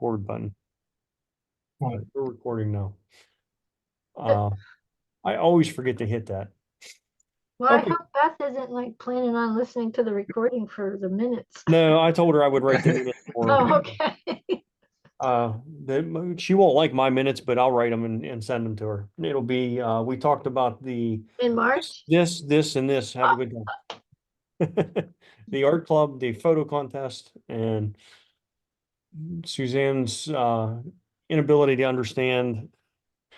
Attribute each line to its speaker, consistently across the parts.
Speaker 1: record button. We're recording now. I always forget to hit that.
Speaker 2: Well,
Speaker 1: Okay.
Speaker 2: I hope Beth isn't like planning on listening to the recording for the minutes.
Speaker 1: No, I told her I would write the minutes for her.
Speaker 2: Oh, okay.
Speaker 1: She won't like my minutes, but I'll write them and send them to her. It'll be, we talked about
Speaker 2: In March?
Speaker 1: this, and this. Have a good time. The art club, the photo contest, and Suzanne's inability to understand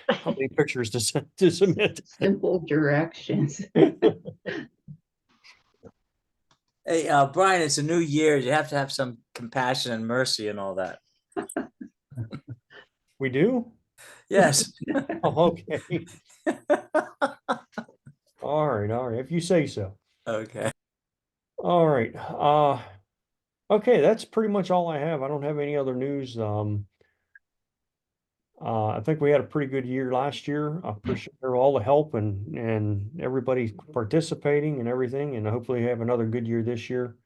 Speaker 1: how many pictures to submit.
Speaker 3: Simple directions.
Speaker 4: Hey, Brian, it's a new year. You have to have some compassion and mercy and all that.
Speaker 1: We do?
Speaker 4: Yes.
Speaker 1: Oh, okay. All right. If you say so.
Speaker 4: Okay.
Speaker 1: All right. Okay, that's pretty much all I have. I don't have any other news. I think we had a pretty good year last year. I appreciate all the help and everybody participating and everything, and hopefully have another good year this year.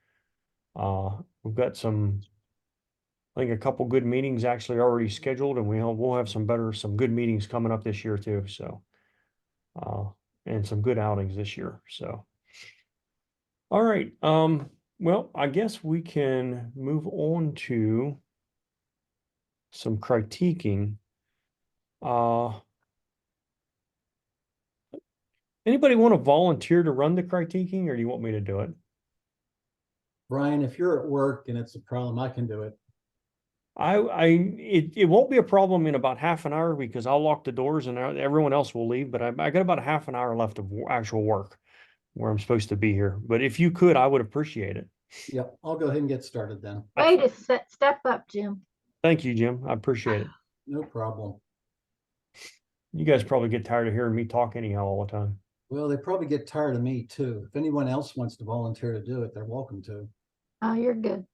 Speaker 1: We've got I think a couple good meetings actually already scheduled, and we'll have some good meetings coming up this year too. So, and some good outings this year. So, all right. Well, I guess we can move on to some critiquing. Anybody want to volunteer to run the critiquing, or do you want me to do it?
Speaker 5: Brian, if you're at work and it's a problem, I can do it.
Speaker 1: It won't be a problem in about half an hour because I'll lock the doors and everyone else will leave. But I got about a half an hour left of actual work where I'm supposed to be here. But if you could, I would appreciate it.
Speaker 5: Yep, I'll go ahead and get started then.
Speaker 2: Way to step up, Jim.
Speaker 1: Thank you, Jim. I appreciate it.
Speaker 5: No problem.
Speaker 1: You guys probably get tired of hearing me talk anyhow all the time.
Speaker 5: Well, they probably get tired of me too. If anyone else wants to volunteer to do it, they're welcome to.
Speaker 2: Oh, you're good.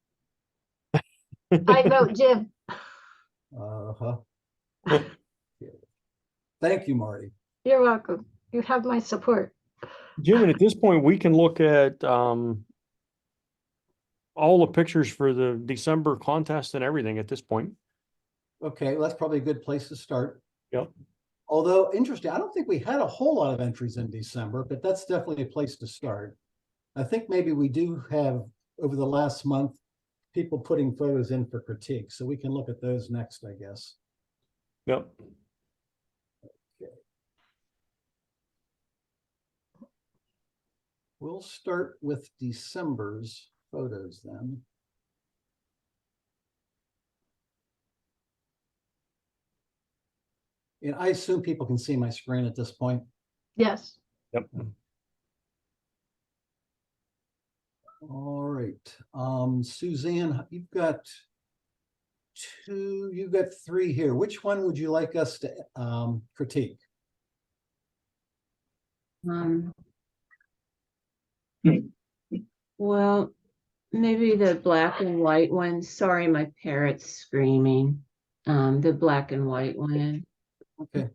Speaker 2: I vote Jim.
Speaker 5: Uh-huh. Thank you, Marty.
Speaker 2: You're welcome. You have my support.
Speaker 1: Jim, and at this point, we can look at all the pictures for the December contest and everything at this point.
Speaker 5: Okay, well, that's probably a good place to start.
Speaker 1: Yep.
Speaker 5: Although interesting, I don't think we had a whole lot of entries in December, but that's definitely a place to start. I think maybe we do have, over the last month, people putting photos in for critique. So we can look at those next, I guess.
Speaker 1: Yep.
Speaker 5: Okay. We'll start with December's photos then. And I assume people can see my screen at this point.
Speaker 2: Yes.
Speaker 1: Yep.
Speaker 5: All right. Suzanne, you've got three here. Which one would you like us to critique?
Speaker 3: Well, maybe the black and white one. Sorry, my parrot's screaming. The black and white one.
Speaker 5: Okay.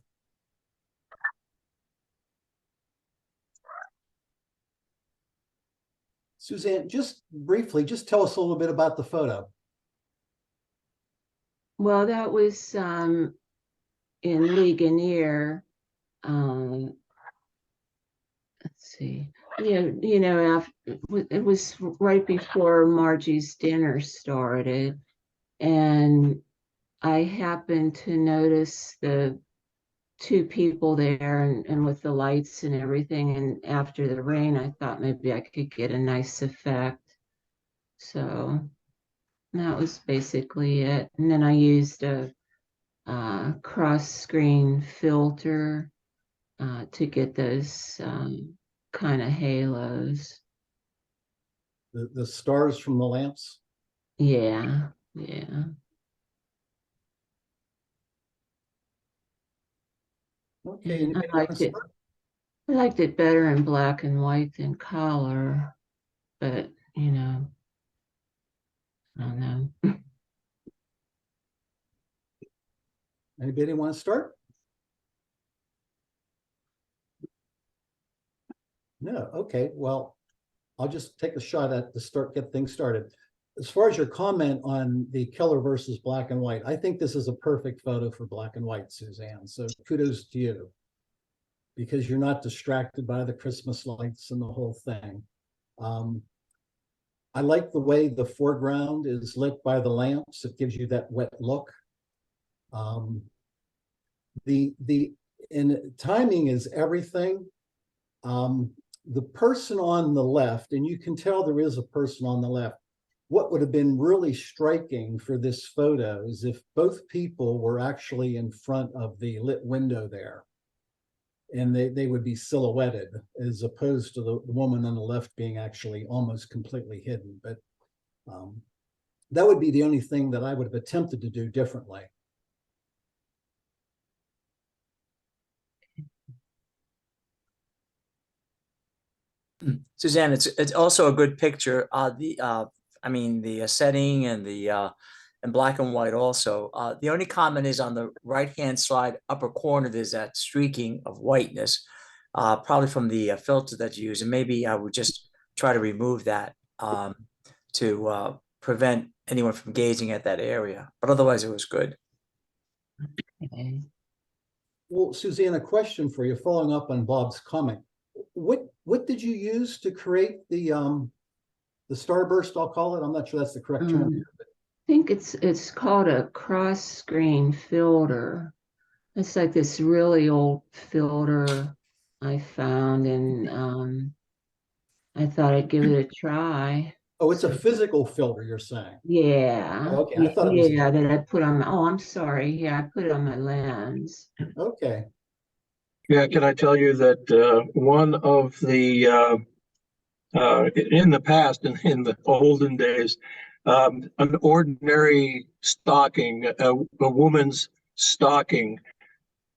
Speaker 5: Suzanne, just briefly, just tell us a little bit about the photo.
Speaker 3: Well, that was in Ligonier. Let's see. After it was right before Margie's dinner started, and I happened to notice the two people there and with the lights and everything. And after the rain, I thought maybe I could get a nice effect. So that was basically it. And then I used a cross screen filter to get those kind of halos.
Speaker 5: The stars from the lamps.
Speaker 3: Yeah.
Speaker 5: Okay.
Speaker 3: I liked it better in black and white than color, but I don't know.
Speaker 5: Anybody want to start? No. Okay. Well, I'll just take a shot at get things started. as far as your comment on the color versus black and white, I think this is a perfect photo for black and white, Suzanne. So kudos to you. Because you're not distracted by the Christmas lights and the whole thing. I like the way the foreground is lit by the lamps. It gives you that wet look. And timing is everything. The person on the left, and you can tell there is a person on the left. What would have been really striking for this photo is if both people were actually in front of the lit window there. And they would be silhouetted as opposed to the woman on the left being actually almost completely hidden. But that would be the only thing that I would have attempted to do differently.
Speaker 4: Suzanne, it's also a good picture. I mean the setting and the in black and white also. The only comment is on the right-hand side upper corner, there's that streaking of whiteness, probably from the filter that you use. And maybe I would just try to remove that to prevent anyone from gazing at that area. But otherwise, it was good.
Speaker 3: Okay.
Speaker 5: Well, Suzanne, a question for you, following up on Bob's comment. What did you use to create the starburst, I'll call it? I'm not sure that's the correct term.
Speaker 3: I think it's called a cross screen filter. It's like this really old filter I found, and I thought I'd give it a try.
Speaker 5: Oh, it's a physical filter, you're saying?
Speaker 3: Yeah.
Speaker 5: Okay, I thought it was.
Speaker 3: Yeah, that I put on my, oh, I'm sorry. Yeah, I put it on my lens.
Speaker 5: Okay.
Speaker 6: Yeah, can I tell you that one of the in the past, in the olden days, an ordinary stocking, a woman's stocking,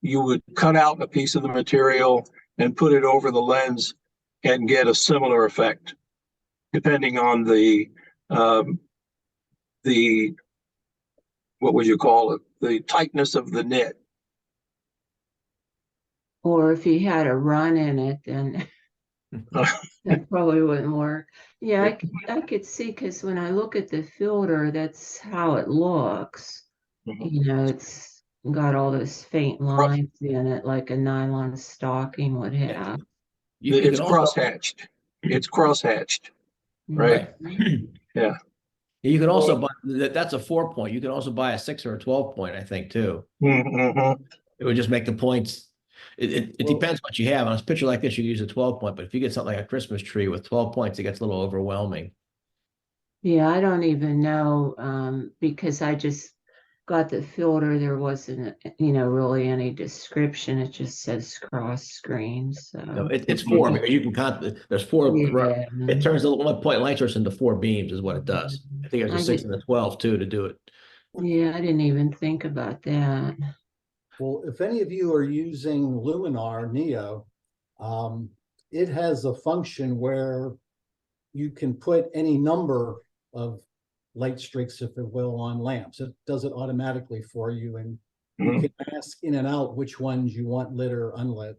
Speaker 6: you would cut out a piece of the material and put it over the lens and get a similar effect, depending on the what would you call it, the tightness of the knit.
Speaker 3: Or if you had a run in it, then that probably wouldn't work. Yeah, I could see, because when I look at the filter, that's how it looks. You know, it's got all those faint lines in it, like a nylon stocking would have.
Speaker 6: It's crosshatched. It's crosshatched, right? Yeah.
Speaker 7: You can also buy that's a 4-point. You can also buy a 6 or a 12-point, I think, too.
Speaker 6: Mm-hmm.
Speaker 7: It would just make the points. It depends what you have. On a picture like this, you can use a 12-point, but if you get something like a Christmas tree with 12 points, it gets a little overwhelming.
Speaker 3: Yeah, I don't even know, because I just got the filter. There wasn't, really any description. It just says cross screen. So
Speaker 7: No, it's 4 because you can count. There's 4.
Speaker 3: yeah.
Speaker 7: It turns the 1-point light source into 4 beams, is what it does. I think there's a 6 and a 12 too to do it.
Speaker 3: Yeah, I didn't even think about that.
Speaker 5: Well, if any of you are using Luminar Neo, it has a function where you can put any number of light streaks, if it will, on lamps. It does it automatically for you, and you can ask in and out which ones you want lit or unlit.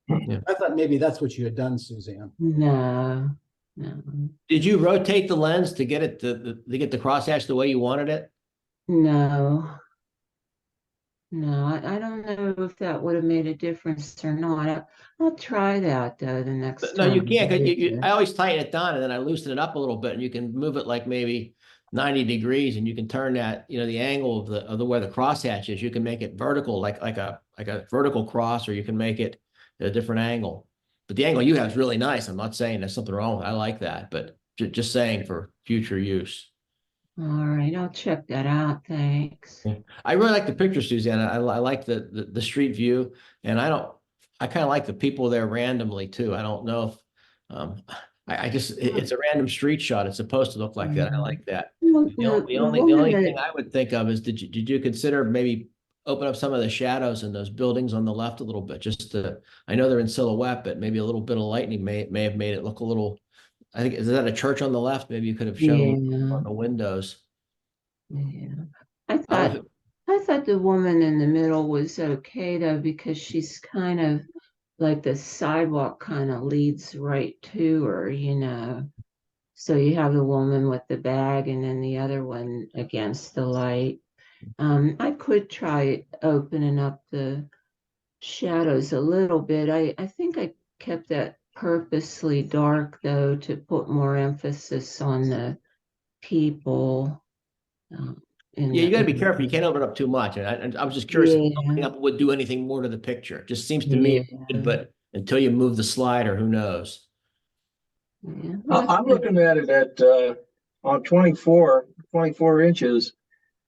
Speaker 7: Yeah.
Speaker 5: I thought maybe that's what you had done, Suzanne.
Speaker 3: No.
Speaker 7: Did you rotate the lens to get it to get the crosshatch the way you wanted it?
Speaker 3: No. I don't know if that would have made a difference or not. I'll try that though the next
Speaker 7: No,
Speaker 3: time.
Speaker 7: you can't. I always tighten it down and then I loosen it up a little bit, and you can move it like maybe 90 degrees, and you can turn that, the angle of the where the crosshatch is. You can make it vertical, like a vertical cross, or you can make it at a different angle. But the angle you have is really nice. I'm not saying there's something wrong with it. I like that, but just saying for future use.
Speaker 3: All right, I'll check that out. Thanks.
Speaker 7: I really like the picture, Suzanne. I like the street view, and I kind of like the people there randomly too. I don't know if it's a random street shot. It's supposed to look like that. I like that. The only thing I would think of is did you consider maybe open up some of the shadows in those buildings on the left a little bit, just to, I know they're in silhouette, but maybe a little bit of lightning may have made it look a little. I think, is that a church on the left? Maybe you could have shown on the windows.
Speaker 3: Yeah. I thought the woman in the middle was okay though, because she's kind of like the sidewalk kind of leads right to her, So you have the woman with the bag and then the other one against the light. I could try opening up the shadows a little bit. I think I kept that purposely dark though to put more emphasis on the people.
Speaker 7: Yeah, you gotta be careful. You can't open up too much. And I was just curious if opening
Speaker 3: Yeah,
Speaker 7: up would do anything more to the picture. It just seems to me, it
Speaker 3: yeah,
Speaker 7: would, but until you move the slider, who knows?
Speaker 3: yeah.
Speaker 6: I'm looking at it at on 24 inches,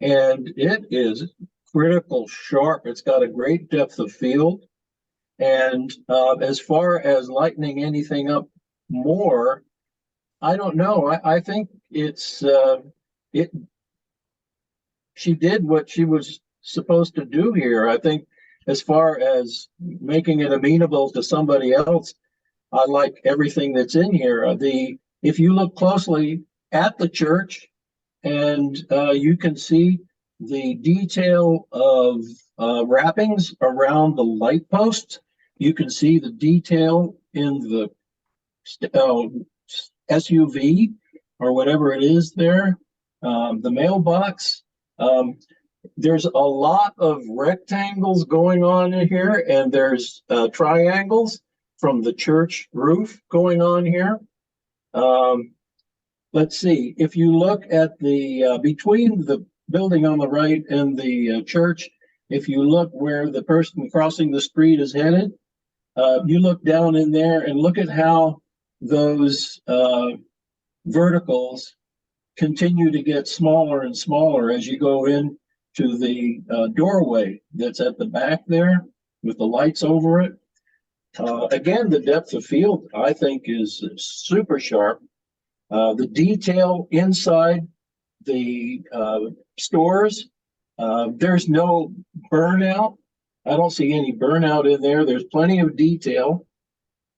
Speaker 6: and it is critical sharp. It's got a great depth of field. And as far as lightening anything up more, I don't know. I think it's it. She did what she was supposed to do here. I think as far as making it amenable to somebody else, I like everything that's in here. If you look closely at the church, and you can see the detail of wrappings around the light posts. You can see the detail in the SUV or whatever it is there, the mailbox. There's a lot of rectangles going on in here, and there's triangles from the church roof going on here. Let's see, if you look at the between the building on the right and the church, if you look where the person crossing the street is headed, you look down in there and look at how those verticals continue to get smaller and smaller as you go in to the doorway that's at the back there with the lights over it. Again, the depth of field, I think, is super sharp. The detail inside the stores, there's no burnout. I don't see any burnout in there. There's plenty of detail.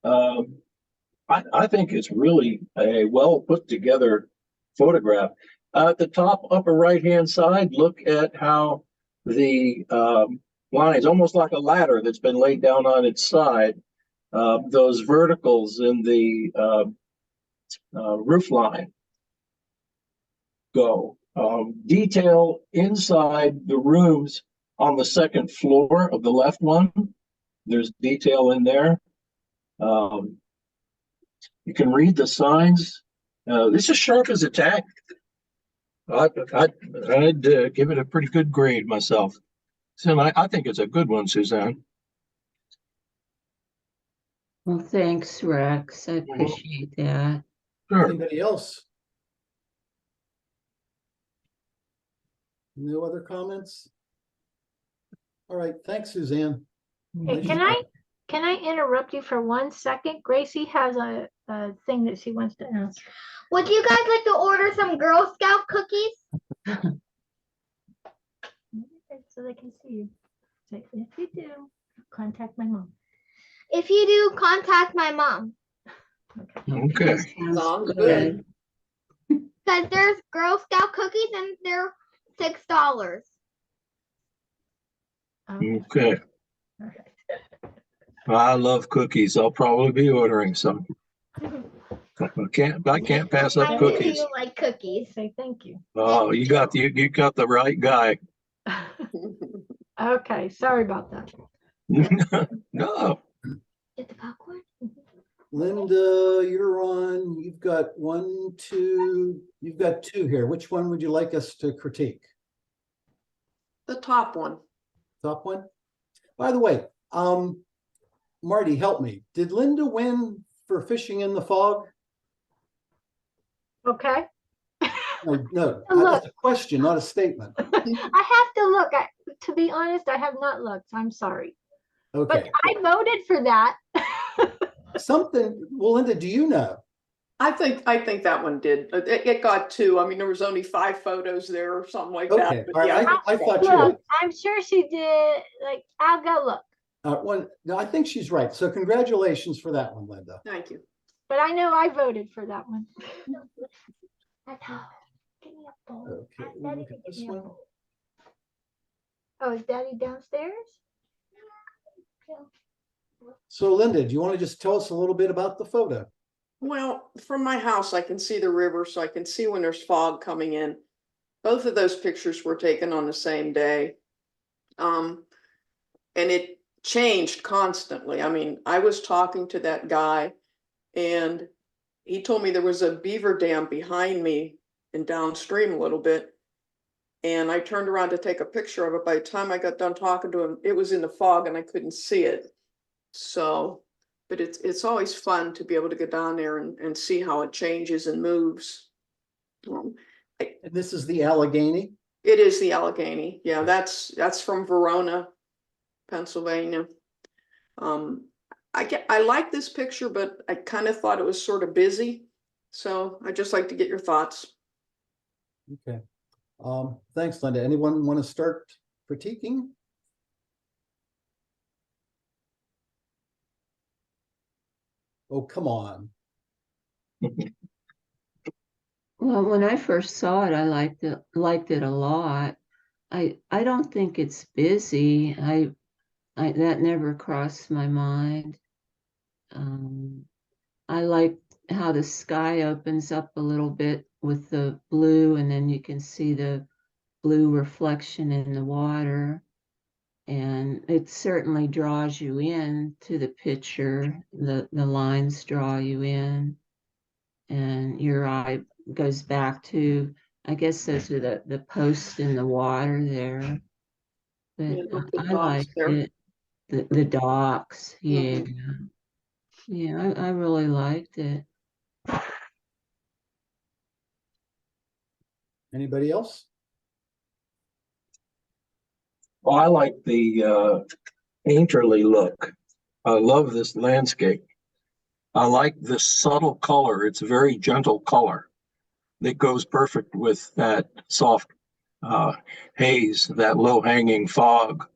Speaker 6: I think it's really a well put together photograph. At the top upper right hand side, look at how the lines, almost like a ladder that's been laid down on its side, those verticals in the roof line go. Detail inside the rooms on the second floor of the left one. There's detail in there. You can read the signs. This is sharp as a tack. I'd give it a pretty good grade myself. So I think it's a good one, Suzanne.
Speaker 3: Well, thanks, Rex. I appreciate that.
Speaker 6: Sure.
Speaker 5: Anybody else? No other comments? All right, thanks, Suzanne.
Speaker 2: Hey, can I interrupt you for 1 second? Gracie has a thing that she wants to ask.
Speaker 8: Would you guys like to order some Girl Scout cookies?
Speaker 2: So they can see you. So if you do, contact my mom.
Speaker 8: If you do, contact my mom.
Speaker 6: Okay.
Speaker 3: Sounds good.
Speaker 8: Because there's Girl Scout cookies and they're $6.
Speaker 6: Okay. I love cookies. I'll probably be ordering some. I can't pass up
Speaker 8: I know
Speaker 6: cookies.
Speaker 8: you like cookies.
Speaker 2: Say thank you.
Speaker 6: Oh, you got the right guy.
Speaker 2: Okay, sorry about that.
Speaker 6: No.
Speaker 8: Get the popcorn.
Speaker 5: Linda, you're on. You've got you've got two here. Which one would you like us to critique?
Speaker 9: The top one.
Speaker 5: Top one? By the way, Marty, help me. Did Linda win for fishing in the fog?
Speaker 2: Okay.
Speaker 5: No,
Speaker 2: Look.
Speaker 5: that's a question, not a statement.
Speaker 2: I have to look. To be honest, I have not looked. I'm sorry.
Speaker 5: Okay.
Speaker 2: But I voted for that.
Speaker 5: Well, Linda, do you know?
Speaker 9: I think that one did. It got 2. I mean, there was only 5 photos there or something like that.
Speaker 5: Okay,
Speaker 9: But
Speaker 5: all right,
Speaker 9: yeah,
Speaker 5: I thought you
Speaker 2: Look,
Speaker 5: would.
Speaker 2: I'm sure she did. Like, I'll go look.
Speaker 5: No, I think she's right. So congratulations for that one, Linda.
Speaker 9: thank you.
Speaker 2: But I know I voted for that one. Give me a bowl.
Speaker 5: Okay,
Speaker 2: Ask
Speaker 5: we'll
Speaker 2: Daddy
Speaker 5: look
Speaker 2: to
Speaker 5: at
Speaker 2: give
Speaker 5: this
Speaker 2: me a
Speaker 5: one.
Speaker 2: bowl. Oh, is Daddy downstairs?
Speaker 5: So Linda, do you want to just tell us a little bit about the photo?
Speaker 9: Well, from my house, I can see the river, so I can see when there's fog coming in. Both of those pictures were taken on the same day. And it changed constantly. I mean, I was talking to that guy and he told me there was a beaver dam behind me and downstream a little bit. And I turned around to take a picture of it. By the time I got done talking to him, it was in the fog and I couldn't see it. So, but it's always fun to be able to get down there and see how it changes and moves.
Speaker 5: And this is the Allegheny?
Speaker 9: It is the Allegheny. Yeah, that's from Verona, Pennsylvania. I like this picture, but I kind of thought it was sort of busy. So I just like to get your thoughts.
Speaker 5: Okay. Thanks, Linda. Anyone want to start critiquing? Oh, come on.
Speaker 3: Well, when I first saw it, I liked it a lot. I don't think it's busy. I that never crossed my mind. I like how the sky opens up a little bit with the blue, and then you can see the blue reflection in the water. And it certainly draws you in to the picture. The lines draw you in, and your eye goes back to, I guess those are the posts in the water there. But
Speaker 9: Yeah, the
Speaker 3: I
Speaker 9: docks
Speaker 3: liked
Speaker 9: there.
Speaker 3: it. The docks, yeah.
Speaker 9: Mhm.
Speaker 3: Yeah, I really liked it.
Speaker 5: Anybody else?
Speaker 6: Well, I like the painterly look. I love this landscape. I like the subtle color. It's a very gentle color that goes perfect with that soft haze, that low hanging fog.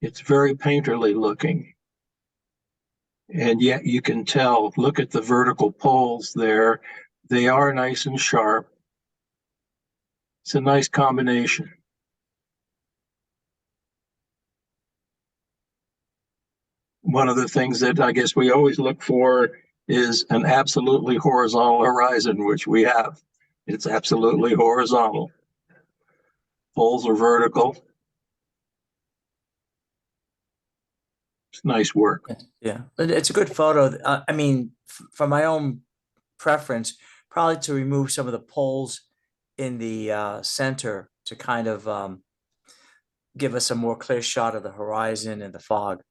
Speaker 6: It's very painterly looking. And yet you can tell, look at the vertical poles there. They are nice and sharp. It's a nice combination. One of the things that I guess we always look for is an absolutely horizontal horizon, which we have. It's absolutely horizontal. Poles are vertical. It's nice work.
Speaker 4: Yeah, it's a good photo. I mean, for my own preference, probably to remove some of the poles in the center to kind of give us a more clear shot of the horizon and the fog.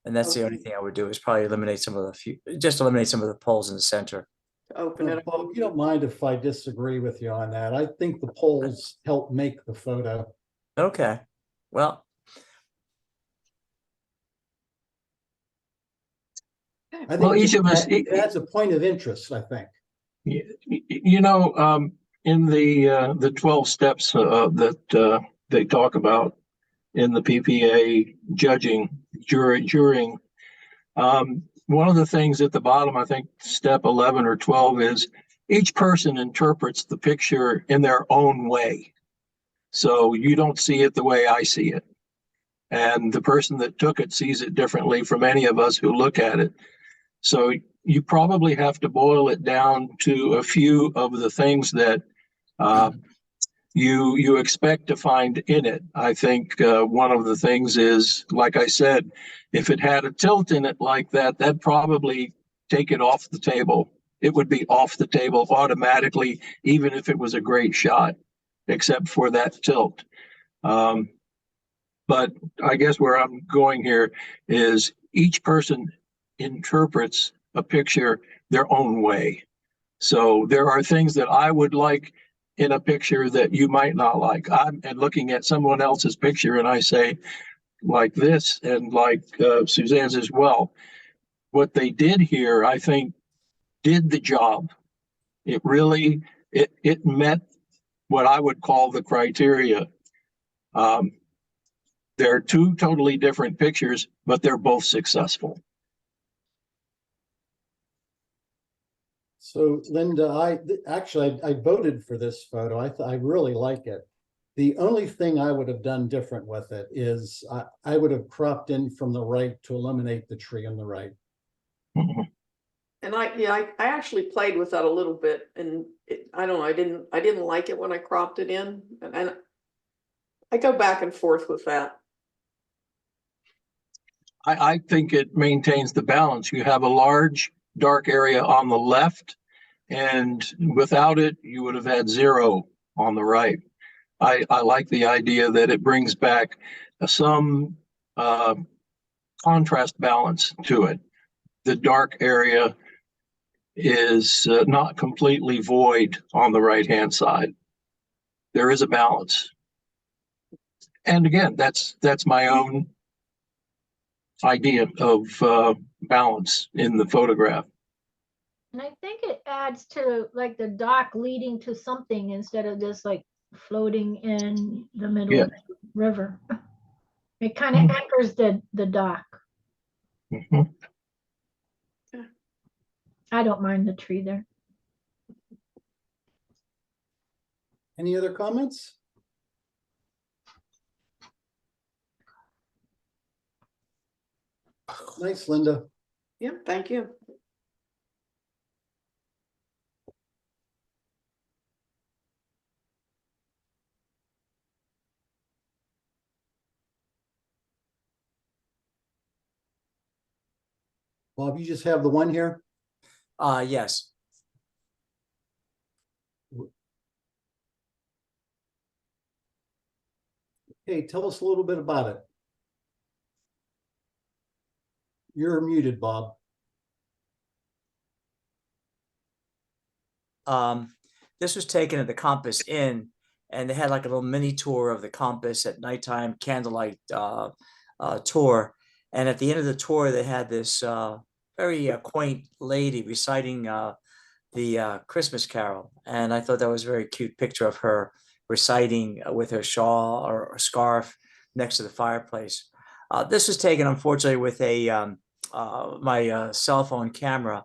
Speaker 4: And that's the only
Speaker 9: Okay.
Speaker 4: thing I would do is probably eliminate some of just eliminate some of the poles in the center.
Speaker 9: Open it up.
Speaker 5: Bob, you don't mind if I disagree with you on that. I think the polls help make the photo.
Speaker 4: Okay, well,
Speaker 5: I
Speaker 6: Well,
Speaker 5: think
Speaker 6: each of us,
Speaker 5: it adds a point of interest, I think.
Speaker 6: you know, in the 12 steps that they talk about in the PPA judging, jurying, one of the things at the bottom, I think step 11 or 12 is each person interprets the picture in their own way. So you don't see it the way I see it. And the person that took it sees it differently from any of us who look at it. So you probably have to boil it down to a few of the things that you expect to find in it. I think one of the things is, like I said, if it had a tilt in it like that, that'd probably take it off the table. It would be off the table automatically, even if it was a great shot, except for that tilt. But I guess where I'm going here is each person interprets a picture their own way. So there are things that I would like in a picture that you might not like. I'm looking at someone else's picture and I say, like this, and like Suzanne's as well. What they did here, I think, did the job. It really, it met what I would call the criteria. They're two totally different pictures, but they're both successful.
Speaker 5: So Linda, I voted for this photo. I really like it. The only thing I would have done different with it is I would have cropped in from the right to eliminate the tree on the right.
Speaker 6: Mhm.
Speaker 9: And I actually played with that a little bit, and I don't know, I didn't like it when I cropped it in, and I go back and forth with that.
Speaker 6: I think it maintains the balance. You have a large dark area on the left, and without it, you would have had 0 on the right. I like the idea that it brings back some contrast balance to it. The dark area is not completely void on the right-hand side. There is a balance. And again, that's my own idea of balance in the photograph.
Speaker 2: And I think it adds to like the dock leading to something instead of just like floating in the middle of the river. It kind of anchors the dock.
Speaker 6: Mhm.
Speaker 2: I don't mind the tree there.
Speaker 5: Any other comments? Nice, Linda.
Speaker 9: Yeah, thank you.
Speaker 5: Bob, you just have the one here?
Speaker 4: Yes.
Speaker 5: Hey, tell us a little bit about it. You're muted, Bob.
Speaker 4: This was taken at the Compass Inn, and they had like a little mini tour of the Compass at nighttime, candlelight tour. And at the end of the tour, they had this very quaint lady reciting the Christmas Carol, and I thought that was a very cute picture of her reciting with her shawl or scarf next to the fireplace. This was taken, unfortunately, with a my cell phone camera.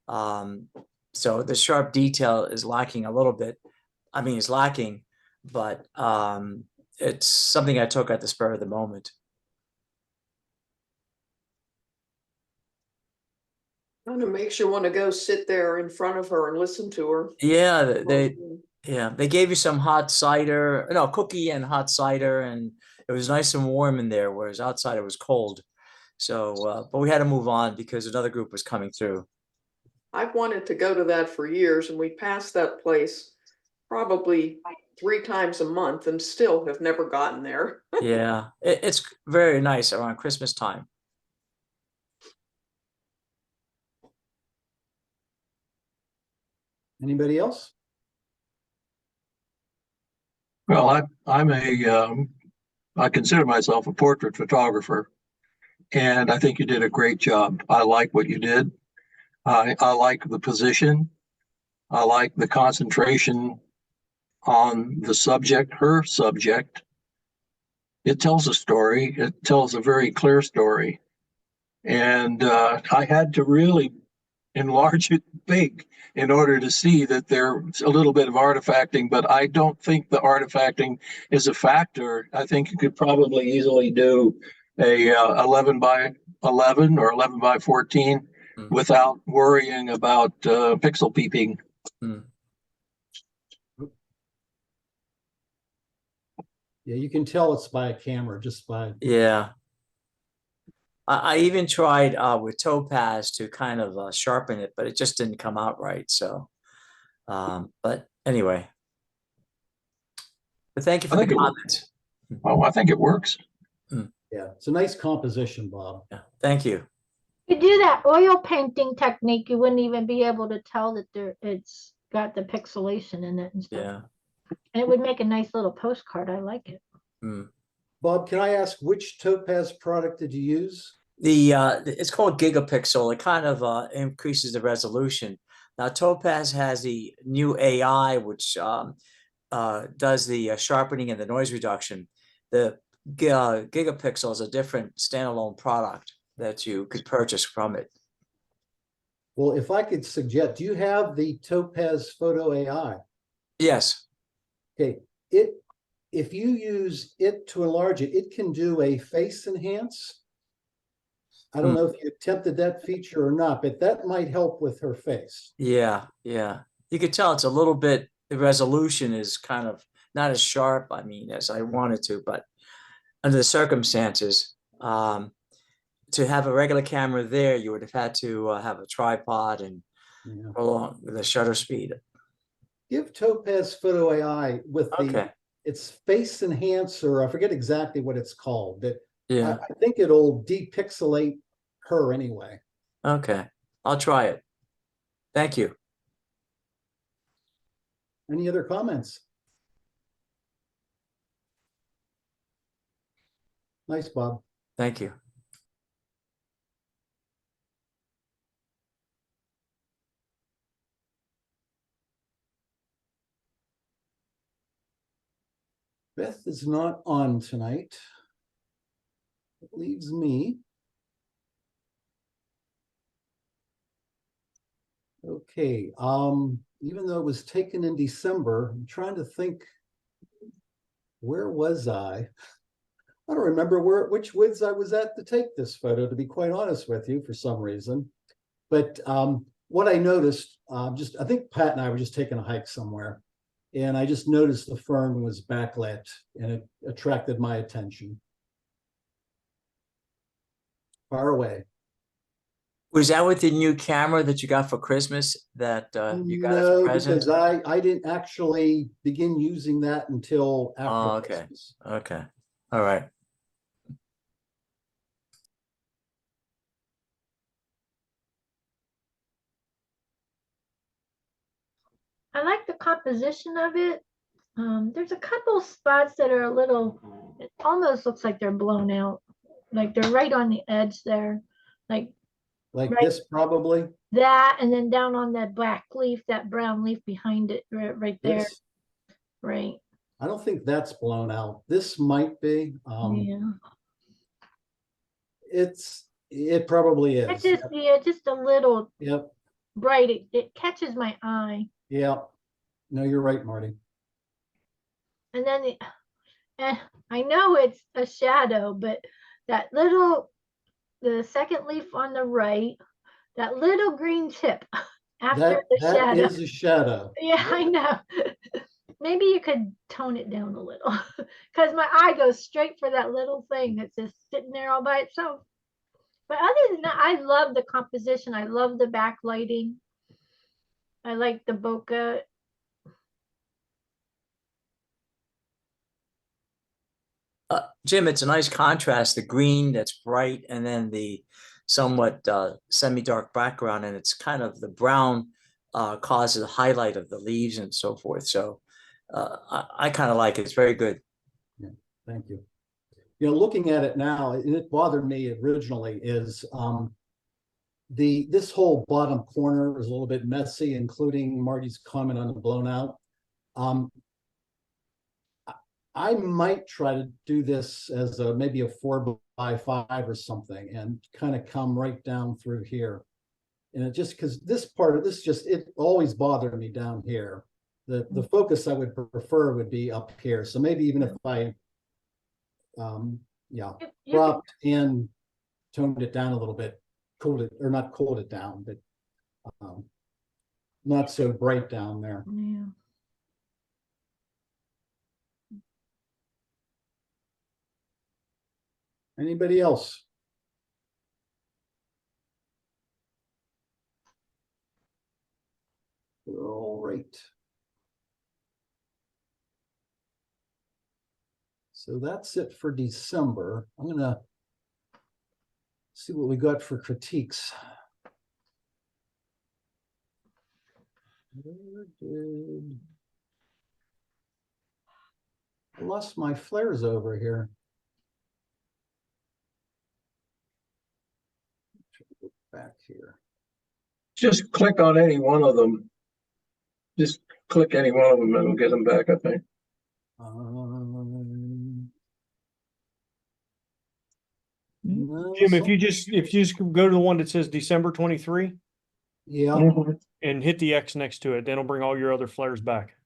Speaker 4: So the sharp detail is lacking a little bit. I mean, it's lacking, but it's something I took at the spur of the moment.
Speaker 9: Kind of makes you want to go sit there in front of her and listen to her.
Speaker 4: Yeah, they gave you some hot cider, no, cookie and hot cider, and it was nice and warm in there, whereas outside it was cold. So, but we had to move on because another group was coming through.
Speaker 9: I've wanted to go to that for years, and we pass that place probably 3 times a month and still have never gotten there.
Speaker 4: Yeah, it's very nice around Christmas time.
Speaker 5: Anybody else?
Speaker 6: Well, I consider myself a portrait photographer, and I think you did a great job. I like what you did. I like the position. I like the concentration on the subject, her subject. It tells a story. It tells a very clear story. And I had to really enlarge it big in order to see that there's a little bit of artifacting, but I don't think the artifacting is a factor. I think you could probably easily do a 11 by 11 or 11 by 14 without worrying about pixel peeping.
Speaker 5: Yeah, you can tell it's by a camera just by.
Speaker 4: Yeah. I even tried with Topaz to kind of sharpen it, but it just didn't come out right. So, but anyway, but thank you for the comments.
Speaker 6: Oh, I think it works.
Speaker 5: Yeah, it's a nice composition, Bob.
Speaker 4: Yeah, thank you.
Speaker 2: You do that oil painting technique, you wouldn't even be able to tell that it's got the pixelation in it and stuff.
Speaker 4: Yeah.
Speaker 2: And it would make a nice little postcard. I like it.
Speaker 5: Bob, can I ask which Topaz product did you use?
Speaker 4: It's called gigapixel. It kind of increases the resolution. Now Topaz has the new AI, which does the sharpening and the noise reduction. The gigapixel is a different standalone product that you could purchase from it.
Speaker 5: Well, if I could suggest, do you have the Topaz Photo AI?
Speaker 4: Yes.
Speaker 5: Okay, if you use it to enlarge it, it can do a face enhance. I don't know if you attempted that feature or not, but that might help with her face.
Speaker 4: Yeah, yeah. You could tell it's a little bit, the resolution is kind of not as sharp, I mean, as I wanted to, but under the circumstances, to have a regular camera there, you would have had to have a tripod and
Speaker 5: Yeah.
Speaker 4: prolong the shutter speed.
Speaker 5: Give Topaz Photo AI with the
Speaker 4: Okay,
Speaker 5: its face enhancer. I forget exactly what it's called, but
Speaker 4: yeah,
Speaker 5: I think it'll depixelate her anyway.
Speaker 4: okay. I'll try it. Thank you.
Speaker 5: Any other comments? Nice, Bob.
Speaker 4: Thank you.
Speaker 5: Beth is not on tonight. It leaves me. Okay, even though it was taken in December, I'm trying to think, where was I? I don't remember which woods I was at to take this photo, to be quite honest with you, for some reason. But what I noticed, I think Pat and I were just taking a hike somewhere, and I just noticed the fern was backlit, and it attracted my attention. Far away.
Speaker 4: Was that with the new camera that you got for Christmas that you got as a
Speaker 5: No,
Speaker 4: present?
Speaker 5: because I didn't actually begin using that until after
Speaker 4: Oh, okay.
Speaker 5: Christmas.
Speaker 4: Okay. All right.
Speaker 2: I like the composition of it. There's a couple spots that are a little, it almost looks like they're blown out. Like they're right on the edge there. Like
Speaker 5: Like
Speaker 2: right.
Speaker 5: this, probably.
Speaker 2: That, and then down on that black leaf, that brown leaf behind it, right there.
Speaker 5: This,
Speaker 2: Right.
Speaker 5: I don't think that's blown out. This might be.
Speaker 2: Yeah.
Speaker 5: It probably
Speaker 2: It's
Speaker 5: is.
Speaker 2: just, yeah, just a little
Speaker 5: Yep.
Speaker 2: bright. It catches my eye.
Speaker 5: Yep. No, you're right, Marty.
Speaker 2: And then I know it's a shadow, but that little, the second leaf on the right, that little green tip after the
Speaker 5: That
Speaker 2: shadow.
Speaker 5: is a shadow.
Speaker 2: Yeah, I know. Maybe you could tone it down a little, because my eye goes straight for that little thing that's just sitting there all by itself. But other than that, I love the composition. I love the backlighting. I like the bokeh.
Speaker 4: Jim, it's a nice contrast, the green that's bright and then the somewhat semi-dark background, and it's kind of the brown causes the highlight of the leaves and so forth. So I kind of like it. It's very good.
Speaker 5: Yeah, thank you. You know, looking at it now, and it bothered me originally, is this whole bottom corner is a little bit messy, including Marty's comment on the blown out. I might try to do this as maybe a 4x5 or something, and kind of come right down through here. And it just, because this part of this just, it always bothered me down here. The focus I would prefer would be up here. So maybe even if I yeah, dropped and toned it down a little bit, cooled it, or not cooled it down, but not so bright down there.
Speaker 2: Yeah.
Speaker 5: Anybody else? All right. So that's it for December. I'm gonna see what we got for critiques. Where did I lost my flares over here? Back here.
Speaker 6: Just click on any one of them. Just click any one of them and it'll get them back, I think.
Speaker 5: No,
Speaker 1: Jim, if you just go to the one that says December 23
Speaker 5: yeah.
Speaker 6: Mhm.
Speaker 1: and hit the X next to it, then it'll bring all your other flares back.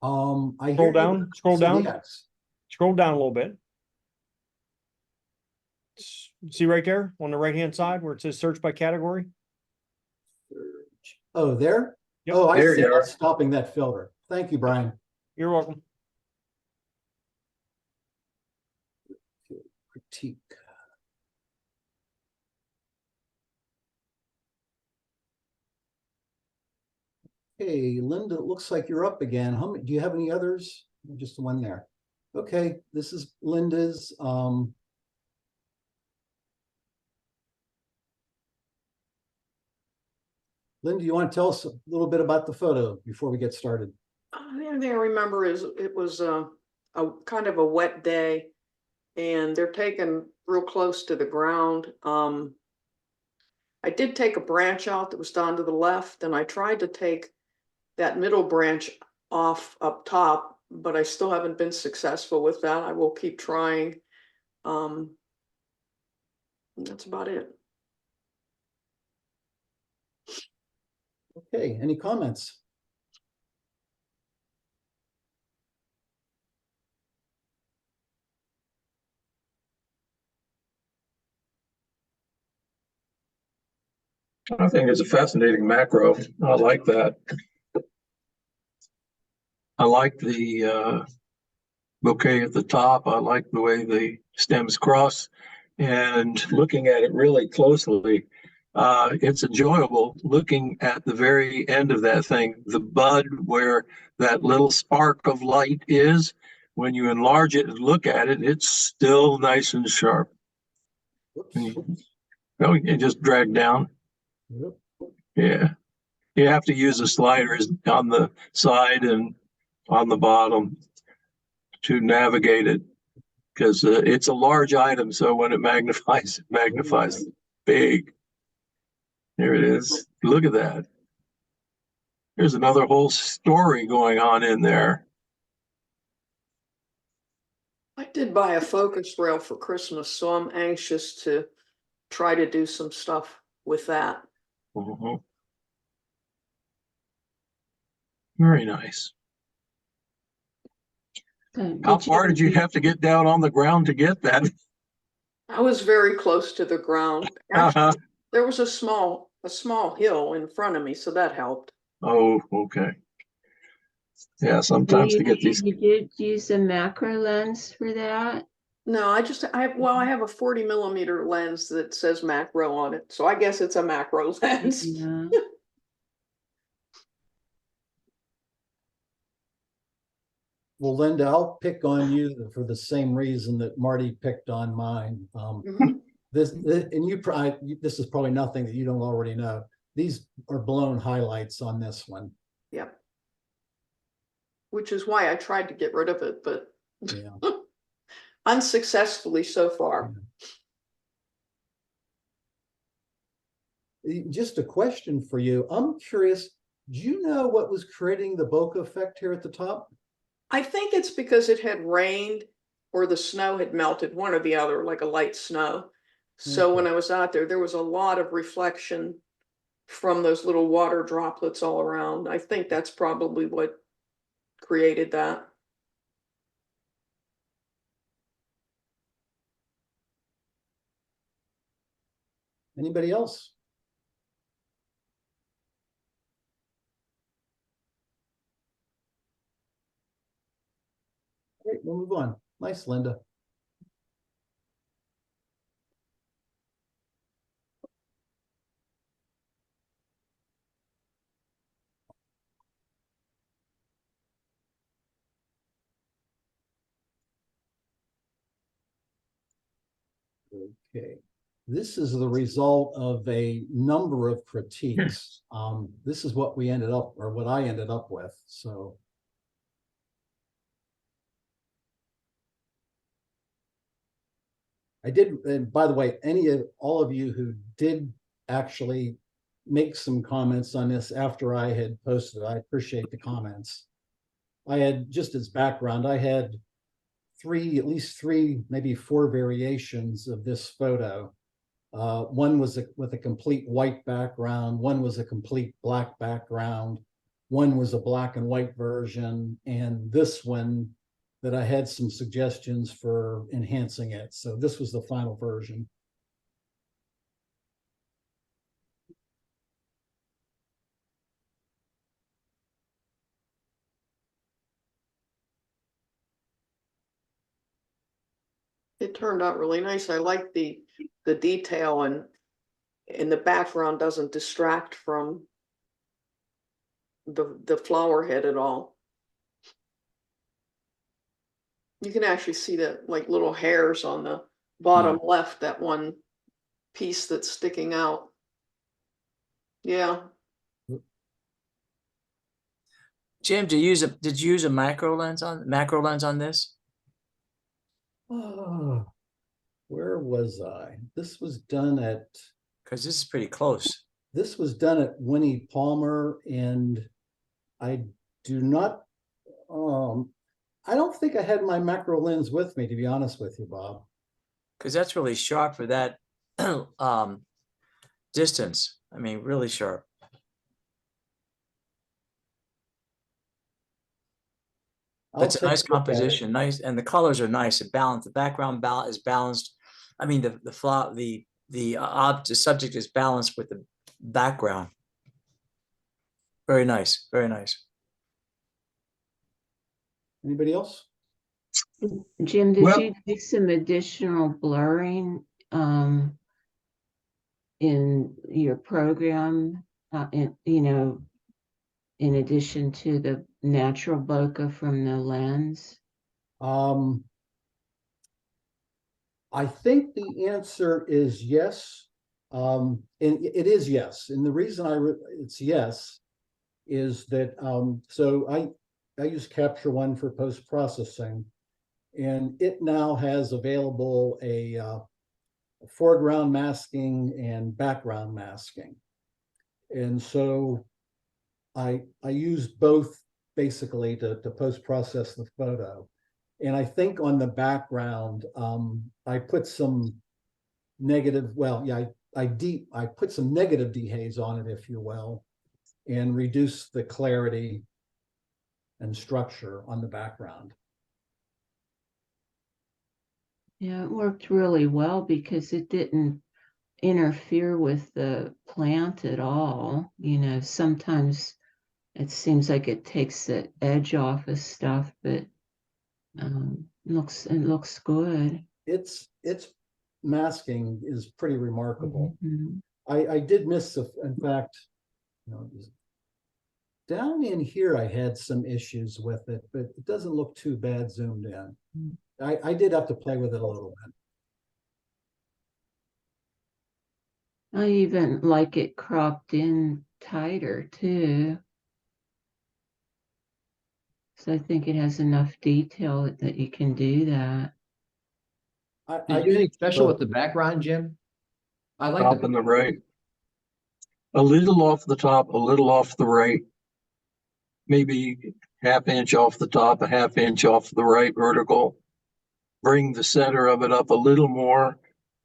Speaker 5: I
Speaker 1: Scroll
Speaker 5: hear you,
Speaker 1: down,
Speaker 5: but
Speaker 1: scroll
Speaker 5: see the
Speaker 1: down.
Speaker 5: X.
Speaker 1: Scroll down a little bit. See right there on the right-hand side where it says search by category?
Speaker 5: Oh, there?
Speaker 1: Yep.
Speaker 5: Oh, I
Speaker 6: There
Speaker 5: see.
Speaker 6: you are.
Speaker 5: That's stopping that filter. Thank you, Brian.
Speaker 1: You're welcome.
Speaker 5: Critique. Hey, Linda, it looks like you're up again. How many, do you have any others? Just the one there. Okay, this is Linda's. Linda, you want to tell us a little bit about the photo before we get started?
Speaker 9: The only thing I remember is it was a kind of a wet day, and they're taken real close to the ground. I did take a branch out that was down to the left, and I tried to take that middle branch off up top, but I still haven't been successful with that. I will keep trying. That's about it.
Speaker 5: Okay, any comments?
Speaker 6: I think it's a fascinating macro. I like that. I like the bouquet at the top. I like the way the stems cross, and looking at it really closely, it's enjoyable looking at the very end of that thing, the bud where that little spark of light is. When you enlarge it and look at it, it's still nice and sharp.
Speaker 5: Whoops.
Speaker 6: You just drag down.
Speaker 5: Yep.
Speaker 6: Yeah. You have to use the sliders on the side and on the bottom to navigate it, because it's a large item. So when it magnifies big. There it is. Look at that. There's another whole story going on in there.
Speaker 9: I did buy a focus rail for Christmas, so I'm anxious to try to do some stuff with that.
Speaker 6: Mhm. Very nice.
Speaker 3: So
Speaker 6: How far did you have to get down on the ground to get that?
Speaker 9: I was very close to the ground. Actually, there was a small hill in front of me, so that helped.
Speaker 6: Oh, okay. Yeah, sometimes to get these.
Speaker 3: You did use a macro lens for that?
Speaker 9: No, I have a 40 millimeter lens that says macro on it, so I guess it's a macro lens.
Speaker 3: Yeah.
Speaker 5: Well, Linda, I'll pick on you for the same reason that Marty picked on mine.
Speaker 9: Mhm.
Speaker 5: This is probably nothing that you don't already know. These are blown highlights on this one.
Speaker 9: Yep. Which is why I tried to get rid of it, but
Speaker 5: Yeah.
Speaker 9: unsuccessfully so far.
Speaker 5: Just a question for you. I'm curious, do you know what was creating the bokeh effect here at the top?
Speaker 9: I think it's because it had rained or the snow had melted, one or the other, like a light snow. So when I was out there, there was a lot of reflection from those little water droplets all around. I think that's probably what created that.
Speaker 5: Anybody else? Great, we'll move on. Nice, Linda. Okay. This is the result of a number of critiques. This is what we ended up, or what I ended up with. So I did, and by the way, all of you who did actually make some comments on this after I had posted, I appreciate the comments. I had, just as background, I had at least three, maybe four variations of this photo. One was with a complete white background, one was a complete black background, one was a black and white version, and this one that I had some suggestions for enhancing it. So this was the final version.
Speaker 9: It turned out really nice. I like the detail, and the background doesn't distract from the flower head at all. You can actually see the like little hairs on the bottom left, that one piece that's sticking out. Yeah.
Speaker 4: Jim, did you use a macro lens on this?
Speaker 5: Oh, where was I? This was done at
Speaker 4: Because this is pretty close.
Speaker 5: Winnie Palmer, and I do not I don't think I had my macro lens with me, to be honest with you, Bob.
Speaker 4: Because that's really sharp for that distance. I mean, really sharp. That's a nice composition, nice, and the colors are nice and balanced. The background is balanced. I mean, the subject is balanced with the background. Very nice, very nice.
Speaker 5: Anybody else?
Speaker 3: Jim, did
Speaker 6: Well-
Speaker 3: you do some additional blurring in your program, in addition to the natural bokeh from the lens?
Speaker 5: I think the answer is yes. And it is yes. And the reason it's yes is that so I use Capture One for post-processing, and it now has available a foreground masking and background masking. And so I use both basically to post-process the photo. And I think on the background, I put some negative, well, yeah, I put some negative dehaze on it, if you will, and reduce the clarity and structure on the background.
Speaker 3: Yeah, it worked really well because it didn't interfere with the plant at all. Sometimes it seems like it takes the edge off of stuff, but it looks good.
Speaker 5: Its masking is pretty remarkable.
Speaker 3: Mhm.
Speaker 5: I did miss in fact, down in here I had some issues with it, but it doesn't look too bad zoomed in. I did have to play with it a little bit.
Speaker 3: I even like it cropped in tighter too. So I think it has enough detail that you can do that.
Speaker 5: I
Speaker 7: Did you do anything special with the background, Jim? I like
Speaker 6: Top and the right. A little off the top, a little off the right. Maybe half inch off the top, a half inch off the right vertical. Bring the center of it up a little more.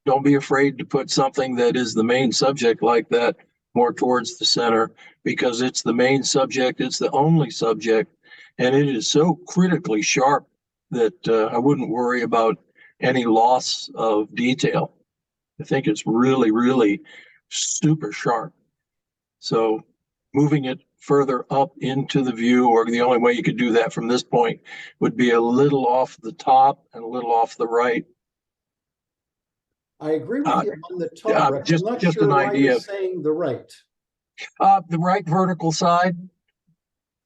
Speaker 6: Don't be afraid to put something that is the main subject like that more towards the center, because it's the main subject, it's the only subject, and it is so critically sharp that I wouldn't worry about any loss of detail. I think it's really, really super sharp. So moving it further up into the view, or the only way you could do that from this point, would be a little off the top and a little off the right.
Speaker 5: I agree with you on the top.
Speaker 6: yeah,
Speaker 5: Rex.
Speaker 6: just-
Speaker 5: I'm not
Speaker 6: just
Speaker 5: sure
Speaker 6: an
Speaker 5: why
Speaker 6: idea.
Speaker 5: you're saying the right.
Speaker 6: The right vertical side,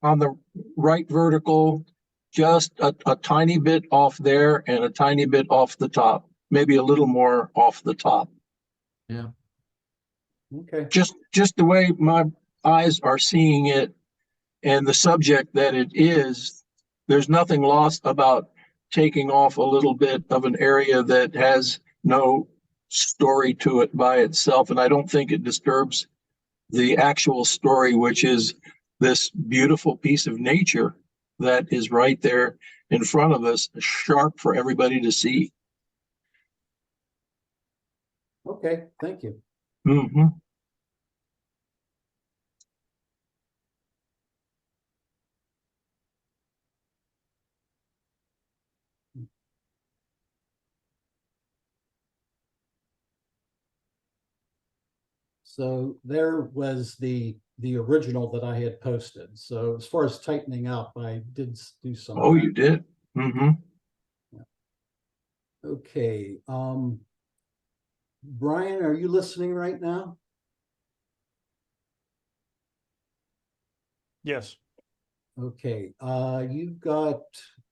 Speaker 6: on the right vertical, just a tiny bit off there and a tiny bit off the top, maybe a little more off the top.
Speaker 7: Yeah.
Speaker 5: Okay.
Speaker 6: Just the way my eyes are seeing it and the subject that it is, there's nothing lost about taking off a little bit of an area that has no story to it by itself. And I don't think it disturbs the actual story, which is this beautiful piece of nature that is right there in front of us, sharp for everybody to see.
Speaker 5: Okay, thank you.
Speaker 6: Mm-hmm.
Speaker 5: So there was the original that I had posted. So as far as tightening up, I did do some.
Speaker 6: Oh, you did? Mm-hmm.
Speaker 5: Okay, Brian, are you listening right now?
Speaker 1: Yes.
Speaker 5: Okay, you've got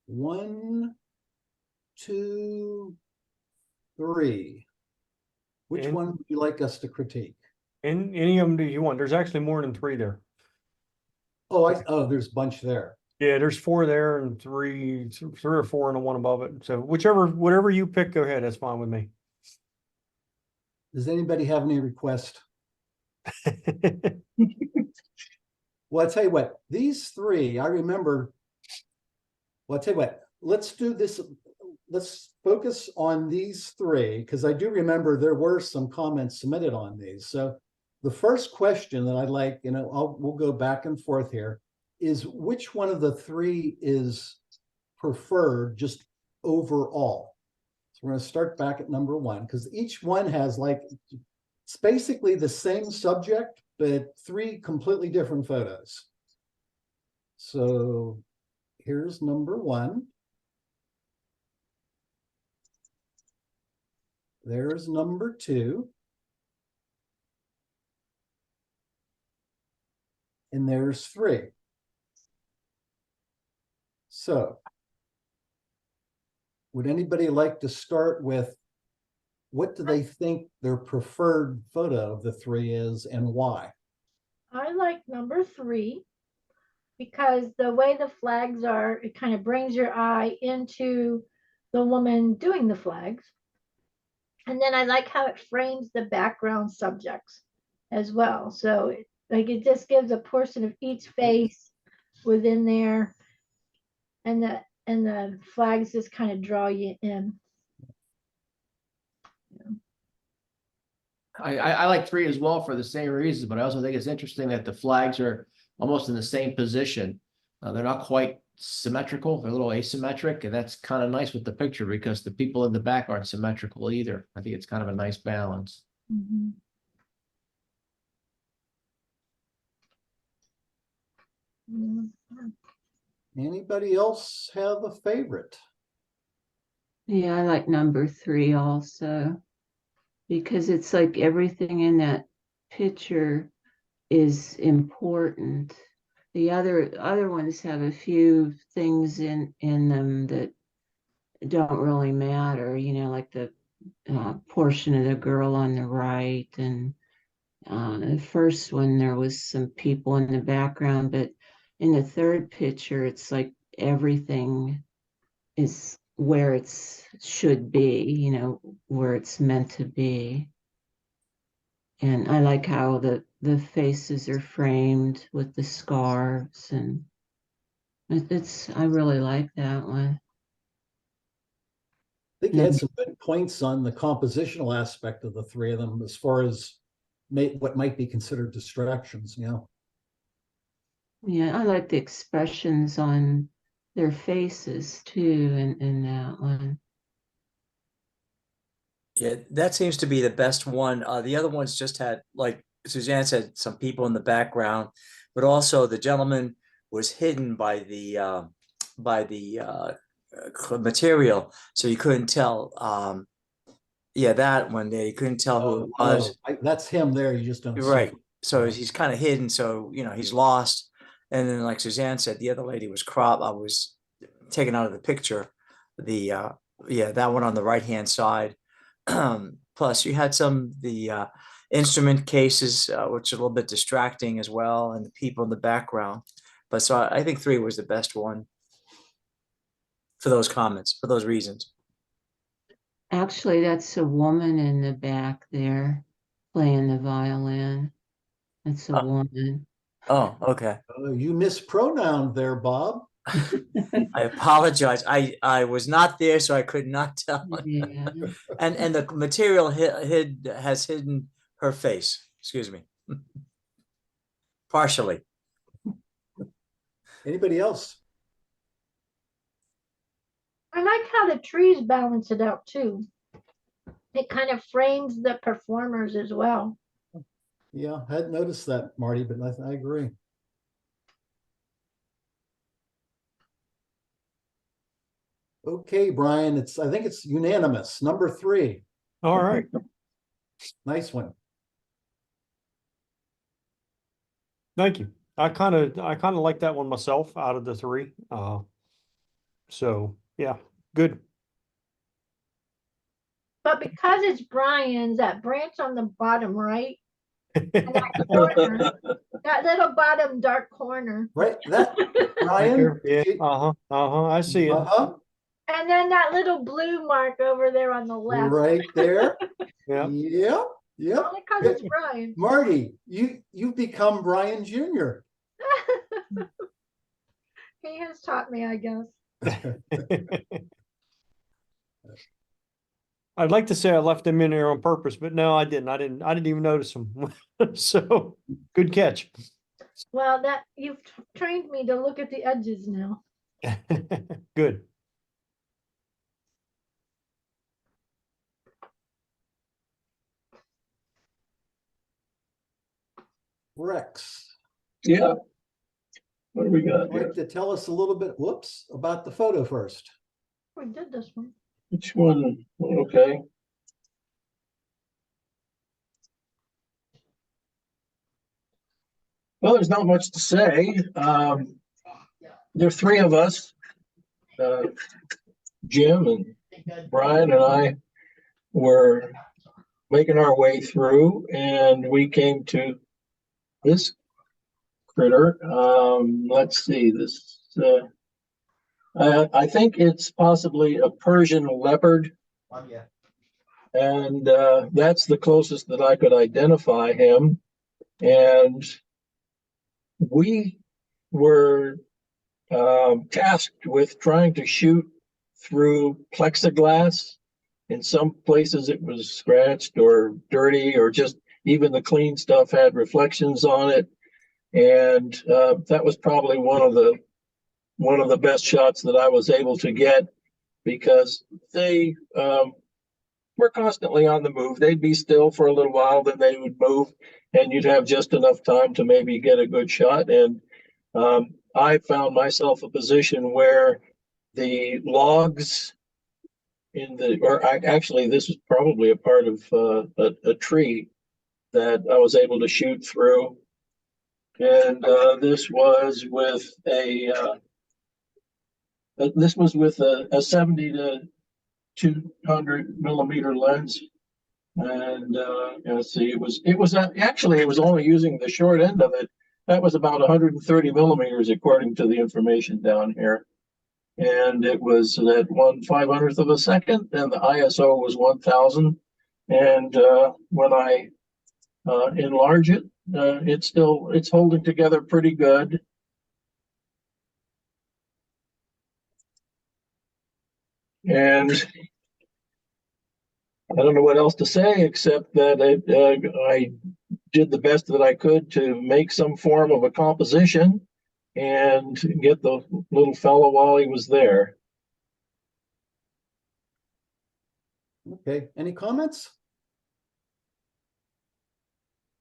Speaker 5: 1, 2, 3. Which
Speaker 1: And-
Speaker 5: one would you like us to critique?
Speaker 1: And any of them do you want? There's actually more than 3 there.
Speaker 5: Oh, there's a bunch there.
Speaker 1: Yeah, there's 4 there and 3 or 4 and the one above it. So whatever you pick, go ahead. That's fine with me.
Speaker 5: Does anybody have any request? Well, I'll tell you what, these 3, I remember. Well, I'll tell you what, let's do this. Let's focus on these 3, because I do remember there were some comments submitted on these. So the first question that I'd like, we'll go back and forth here, is which one of the 3 is preferred just overall? So we're going to start back at number 1, because each one has it's basically the same subject, but 3 completely different photos. So here's number 1. There's number 2. And there's 3. So would anybody like to start with what do they think their preferred photo of the 3 is and why?
Speaker 2: I like number 3 because the way the flags are, it kind of brings your eye into the woman doing the flags. And then I like how it frames the background subjects as well. So it just gives a portion of each face within there, and the flags just kind of draw you in.
Speaker 7: I like 3 as well for the same reasons, but I also think it's interesting that the flags are almost in the same position. They're not quite symmetrical, they're a little asymmetric, and that's kind of nice with the picture because the people in the back aren't symmetrical either. I think it's kind of a nice balance.
Speaker 2: Mhm. Mhm.
Speaker 5: Anybody else have a favorite?
Speaker 3: Yeah, I like number 3 also, because it's like everything in that picture is important. The other ones have a few things in them that don't really matter, like the portion of the girl on the right, and the first one there was some people in the background, but in the third picture it's like everything is where it's should be, where it's meant to be. And I like how the faces are framed with the scarves, and I really like that one.
Speaker 5: I think you had some good points on the compositional aspect of the 3 of them as far as what might be considered distractions.
Speaker 3: Yeah, I like the expressions on their faces too in that one.
Speaker 4: Yeah, that seems to be the best one. The other ones just had, like Suzanne said, some people in the background, but also the gentleman was hidden by the material, so you couldn't tell. Yeah, that one there, you couldn't tell who it was.
Speaker 5: That's him there. You just don't see
Speaker 4: Right.
Speaker 5: it.
Speaker 4: So
Speaker 5: Yeah.
Speaker 4: he's kind of hidden, so he's lost. And then, like Suzanne said, the other lady was I was taken out of the picture. The yeah, that one on the right hand side. Plus, you had the instrument cases, which are a little bit distracting as well, and the people in the background. But so I think 3 was the best one for those comments, for those reasons.
Speaker 3: Actually, that's a woman in the back there playing the violin. That's a
Speaker 4: Oh.
Speaker 3: woman.
Speaker 4: Oh, okay.
Speaker 5: You mispronounced there, Bob.
Speaker 4: I apologize. I was not there, so I could not tell.
Speaker 3: Yeah.
Speaker 4: And the material has hidden her face. Excuse me. Partially.
Speaker 5: Anybody else?
Speaker 2: I like how the trees balance it out too. It kind of frames the performers as well.
Speaker 5: Yeah, I hadn't noticed that, Marty, but I agree. Okay, Brian, I think it's unanimous. Number 3.
Speaker 1: All right.
Speaker 5: Nice one.
Speaker 1: Thank you. I kind of like that one myself out of the 3. So yeah, good.
Speaker 2: But because it's Brian's, that branch on the bottom right, and that corner, that little bottom dark corner,
Speaker 5: Right, that, Brian?
Speaker 1: Yeah. I see it.
Speaker 5: Uh-huh,
Speaker 2: and then that little blue mark over there on the left.
Speaker 5: right there.
Speaker 1: Yeah.
Speaker 5: Yep, yep.
Speaker 2: Only because it's Brian.
Speaker 5: Marty, you've become Brian Jr.
Speaker 2: He has taught me, I guess.
Speaker 1: I'd like to say I left them in there on purpose, but no, I didn't. I didn't even notice them. So good catch.
Speaker 2: Well, that you've trained me to look at the edges now.
Speaker 1: Good.
Speaker 5: Rex,
Speaker 6: Yeah. What do we got
Speaker 5: would you
Speaker 6: here?
Speaker 5: like to tell us a little bit, whoops, about the photo first?
Speaker 2: We did this one.
Speaker 6: Which one? Okay. Well, there's not much to say. There are 3 of us, Jim and Brian and I were making our way through, and we came to this critter. Let's see this. I think it's possibly a Persian leopard, and that's the closest that I could identify him. And we were tasked with trying to shoot through plexiglass. In some places it was scratched or dirty, or just even the clean stuff had reflections on it. And that was probably one of the best shots that I was able to get, because they were constantly on the move. They'd be still for a little while, then they would move, and you'd have just enough time to maybe get a good shot. And I found myself a position where the logs actually, this was probably a part of a tree that I was able to shoot through. And this was with a 70 to 200 millimeter lens. And let's see, it was actually, it was only using the short end of it. That was about 130 millimeters according to the information down here. And it was at 1/500th of a second, and the ISO was 1000. And when I enlarge it, it's holding together pretty good. And I don't know what else to say, except that I did the best that I could to make some form of a composition and get the little fellow while he was there.
Speaker 5: Okay, any comments?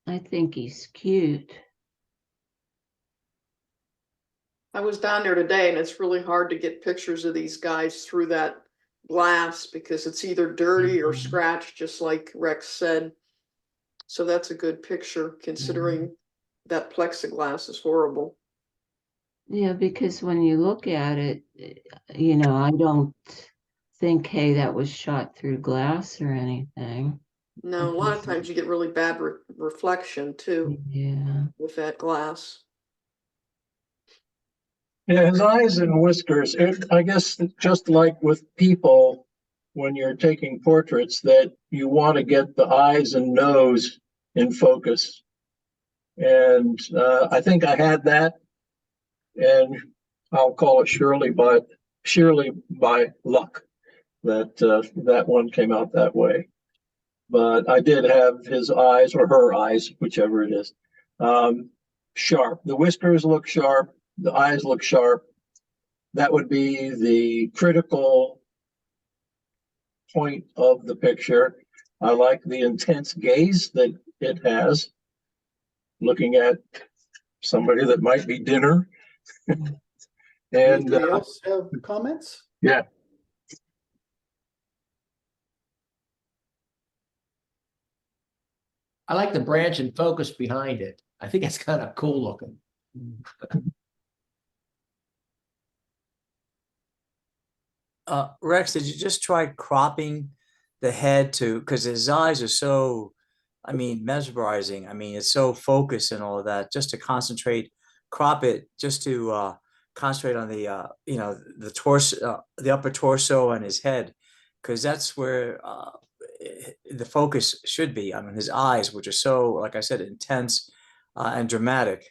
Speaker 3: I think he's cute.
Speaker 9: I was down there today, and it's really hard to get pictures of these guys through that glass because it's either dirty or scratched, just like Rex said. So that's a good picture considering that plexiglass is horrible.
Speaker 3: Yeah, because when you look at it, I don't think, hey, that was shot through glass or anything.
Speaker 9: No, a lot of times you get really bad reflection too.
Speaker 3: Yeah.
Speaker 9: With that glass.
Speaker 6: Yeah, his eyes and whiskers, I guess just like with people, when you're taking portraits, that you want to get the eyes and nose in focus. And I think I had that, and I'll call it surely by luck that that one came out that way. But I did have his eyes, or her eyes, whichever it is, sharp. The whiskers look sharp. The eyes look sharp. That would be the critical point of the picture. I like the intense gaze that it has, looking at somebody that might be dinner. And
Speaker 5: anybody else have comments?
Speaker 6: yeah.
Speaker 7: I like the branch and focus behind it. I think it's kind of cool looking.
Speaker 4: Rex, did you just try cropping the head to, because his eyes are so, I mean, mesmerizing. I mean, it's so focused and all of that, just to concentrate, crop it just to concentrate on the, the torso, the upper torso and his head, because that's where the focus should be. I mean, his eyes, which are so, like I said, intense and dramatic.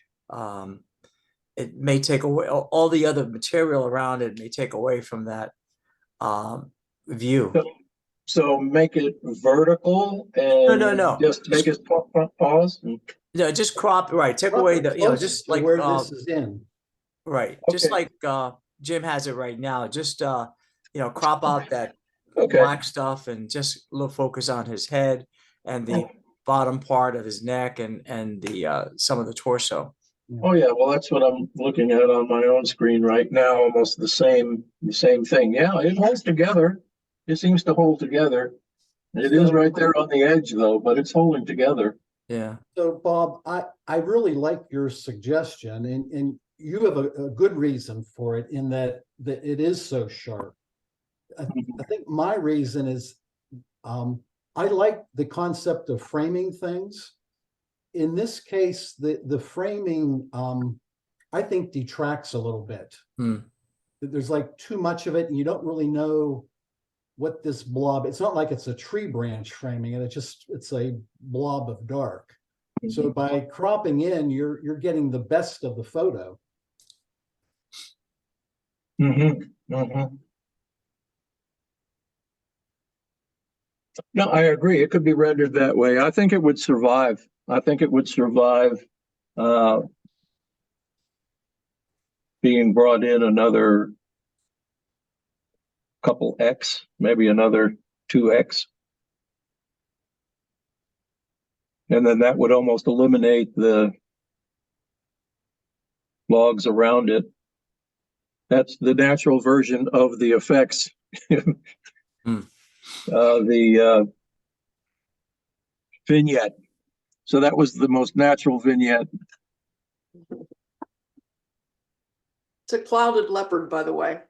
Speaker 4: It may take away all the other material around it, may take away from that view.
Speaker 6: So make it vertical and
Speaker 4: No.
Speaker 6: just make it pause.
Speaker 4: No, just crop, right, take
Speaker 5: Crop
Speaker 4: away
Speaker 5: it
Speaker 4: the,
Speaker 5: closer
Speaker 4: just
Speaker 5: to
Speaker 4: like,
Speaker 5: where this is in.
Speaker 4: right, just
Speaker 6: Okay.
Speaker 4: like Jim has it right now, just crop out that
Speaker 6: Okay.
Speaker 4: black stuff and just a little focus on his head and the bottom part of his neck and the some of the torso.
Speaker 6: Oh yeah, well that's what I'm looking at on my own screen right now. Almost the same thing. Yeah, it holds together. It seems to hold together. It is right there on the edge though, but it's holding together.
Speaker 4: Yeah.
Speaker 5: So Bob, I really like your suggestion, and you have a good reason for it in that it is so sharp. I think my reason is I like the concept of framing things. In this case, the framing I think detracts a little bit. There's like too much of it, and you don't really know what this blob. It's not like it's a tree branch framing it. It's a blob of dark. So by cropping in, you're getting the best of the photo.
Speaker 6: No, I agree. It could be rendered that way. I think it would survive. I think it would survive being brought in another couple X, maybe another 2X. And then that would almost eliminate the logs around it. That's the natural version of the effects. The vignette. So that was the most natural vignette.
Speaker 9: It's a clouded leopard, by the way.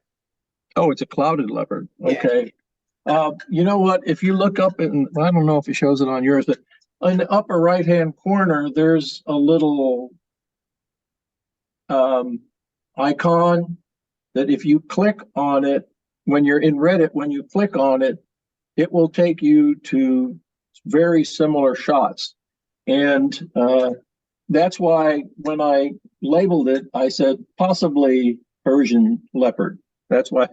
Speaker 6: Oh, it's a clouded leopard.
Speaker 9: Yeah.
Speaker 6: Okay. You know what? If you look up, and I don't know if it shows it on yours, but in the upper right-hand corner, there's a little icon that if you click on it, when you're in Reddit, when you click on it, it will take you to very similar shots. And that's why when I labeled it, I said possibly Persian leopard. That's why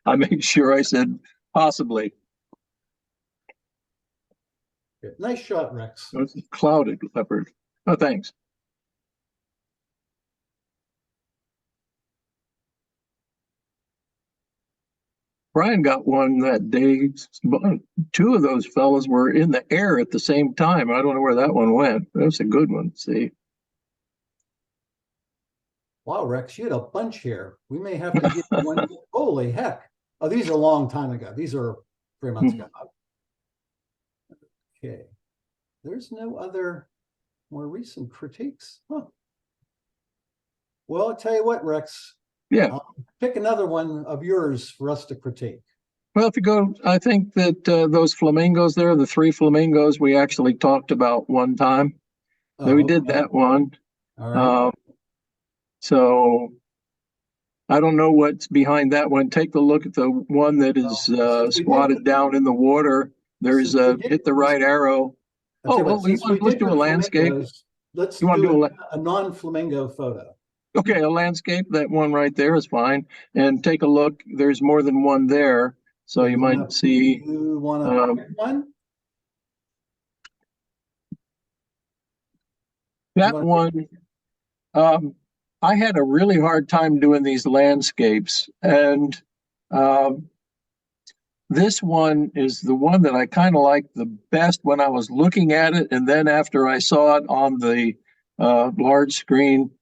Speaker 6: I made sure I said possibly.
Speaker 5: Good. Nice shot, Rex.
Speaker 6: It's a clouded leopard. Oh, thanks. Brian got one that day. Two of those fellas were in the air at the same time. I don't know where that one went. That was a good one. See.
Speaker 5: Wow, Rex, you had a bunch here. We may have to get one. Holy heck. Oh, these are a long time ago. These are 3 months ago. Okay. There's no other more recent critiques. Huh. Well, I'll tell you what, Rex.
Speaker 6: Yeah.
Speaker 5: Pick another one of yours for us to critique.
Speaker 6: Well, if you go, I think that those flamingos there, the 3 flamingos we actually talked about one time.
Speaker 5: Oh,
Speaker 6: We did that one.
Speaker 5: All right.
Speaker 6: So I don't know what's behind that one. Take a look at the one that is squatted down in the water. There's hit the right arrow. Let's do a landscape.
Speaker 5: Let's do a non-flamingo photo.
Speaker 6: Okay, a landscape, that one right there is fine. And take a look, there's more than one there. So you might see.
Speaker 5: You want to pick one?
Speaker 6: That one, I had a really hard time doing these landscapes. And this one is the one that I kind of liked the best when I was looking at it. And then after I saw it on the large screen,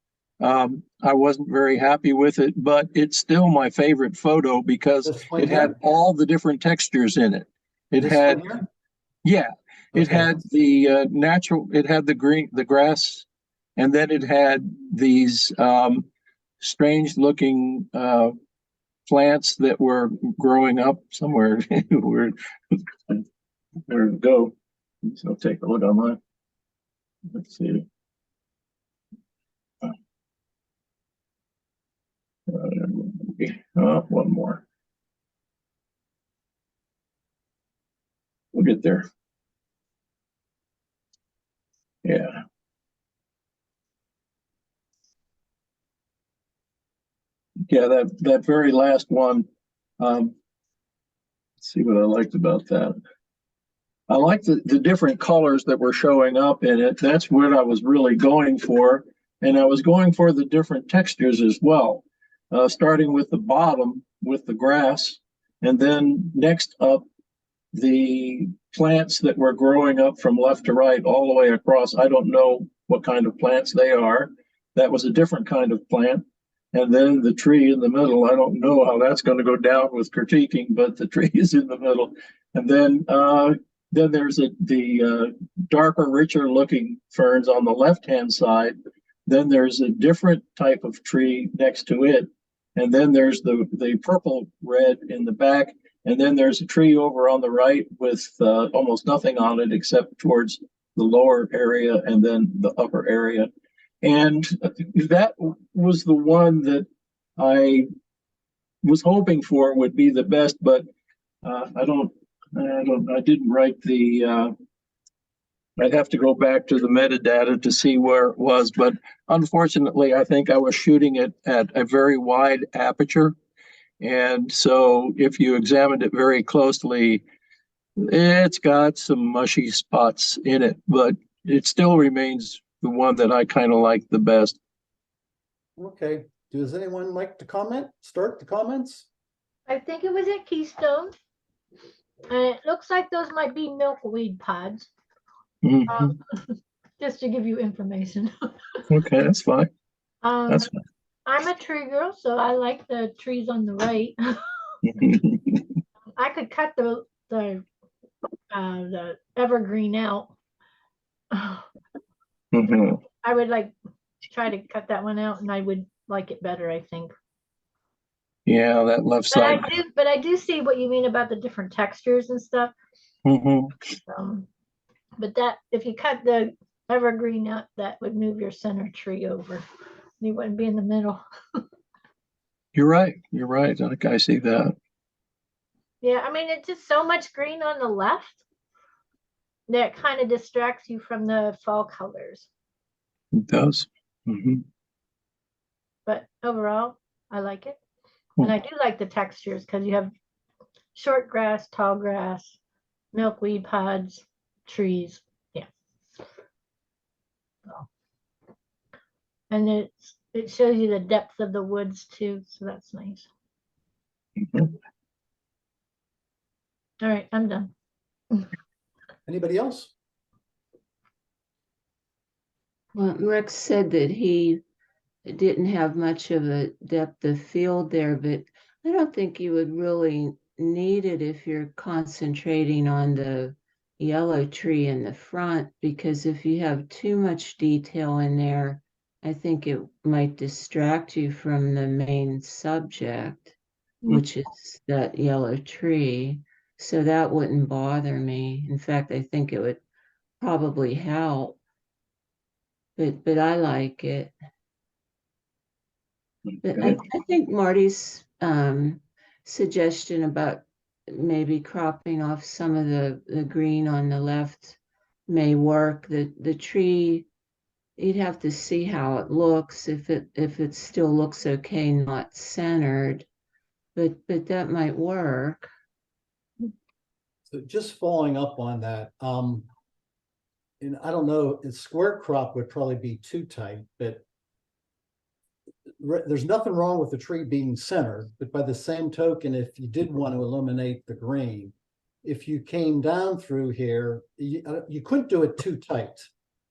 Speaker 6: I wasn't very happy with it, but it's still my favorite photo because it had all the different textures in it. It had, yeah, It
Speaker 5: Okay.
Speaker 6: had the natural, it had the green, the grass, and then it had these strange looking plants that were growing up somewhere. Where to go? So take a look online. Let's see. One more. We'll get there. Yeah. Yeah, that very last one. Let's see what I liked about that. I like the different colors that were showing up in it. That's what I was really going for. And I was going for the different textures as well. Starting with the bottom with the grass, and then next up the plants that were growing up from left to right all the way across. I don't know what kind of plants they are. That was a different kind of plant. And then the tree in the middle, I don't know how that's going to go down with critiquing, but the tree is in the middle. And then there's the darker, richer looking ferns on the left-hand side. Then there's a different type of tree next to it. And then there's the purple red in the back. And then there's a tree over on the right with almost nothing on it except towards the lower area and then the upper area. And that was the one that I was hoping for would be the best, but I didn't write the, I'd have to go back to the metadata to see where it was, but unfortunately, I think I was shooting it at a very wide aperture. And so if you examined it very closely, it's got some mushy spots in it, but it still remains the one that I kind of like the best.
Speaker 5: Okay. Does anyone like to comment? Start the comments?
Speaker 2: I think it was at Keystone. And it looks like those might be milkweed pods,
Speaker 6: Mhm.
Speaker 2: just to give you information.
Speaker 6: Okay, that's fine.
Speaker 2: Um,
Speaker 6: That's fine.
Speaker 2: I'm a tree girl, so I like the trees on the right. I could cut the evergreen out.
Speaker 6: Mhm.
Speaker 2: I would like try to cut that one out, and I would like it better, I think.
Speaker 6: Yeah, that left side.
Speaker 2: But I do see what you mean about the different textures and stuff.
Speaker 6: Mhm.
Speaker 2: But that if you cut the evergreen out, that would move your center tree over. You wouldn't be in the middle.
Speaker 6: You're right. You're right. I see that.
Speaker 2: Yeah, I mean, it's just so much green on the left that kind of distracts you from the fall colors.
Speaker 6: It does. Mhm.
Speaker 2: But overall, I like it.
Speaker 6: Hmm.
Speaker 2: And I do like the textures because you have short grass, tall grass, milkweed pods, trees. Yeah. And it shows you the depth of the woods too, so that's nice.
Speaker 6: Mhm.
Speaker 2: All right, I'm done.
Speaker 5: Anybody else?
Speaker 3: Well, Rex said that he didn't have much of a depth of field there, but I don't think you would really need it if you're concentrating on the yellow tree in the front, because if you have too much detail in there, I think it might distract you from the main subject, which is that yellow tree. So that wouldn't bother me. In fact, I think it would probably help. But I like it. But
Speaker 6: Okay.
Speaker 3: I think Marty's suggestion about maybe cropping off some of the green on the left may work. The tree, you'd have to see how it looks, if it still looks okay, not centered. But that might work.
Speaker 5: So just following up on that, and I don't know, a square crop would probably be too tight, but there's nothing wrong with the tree being centered, but by the same token, if you did want to eliminate the green, if you came down through here, you couldn't do it too tight,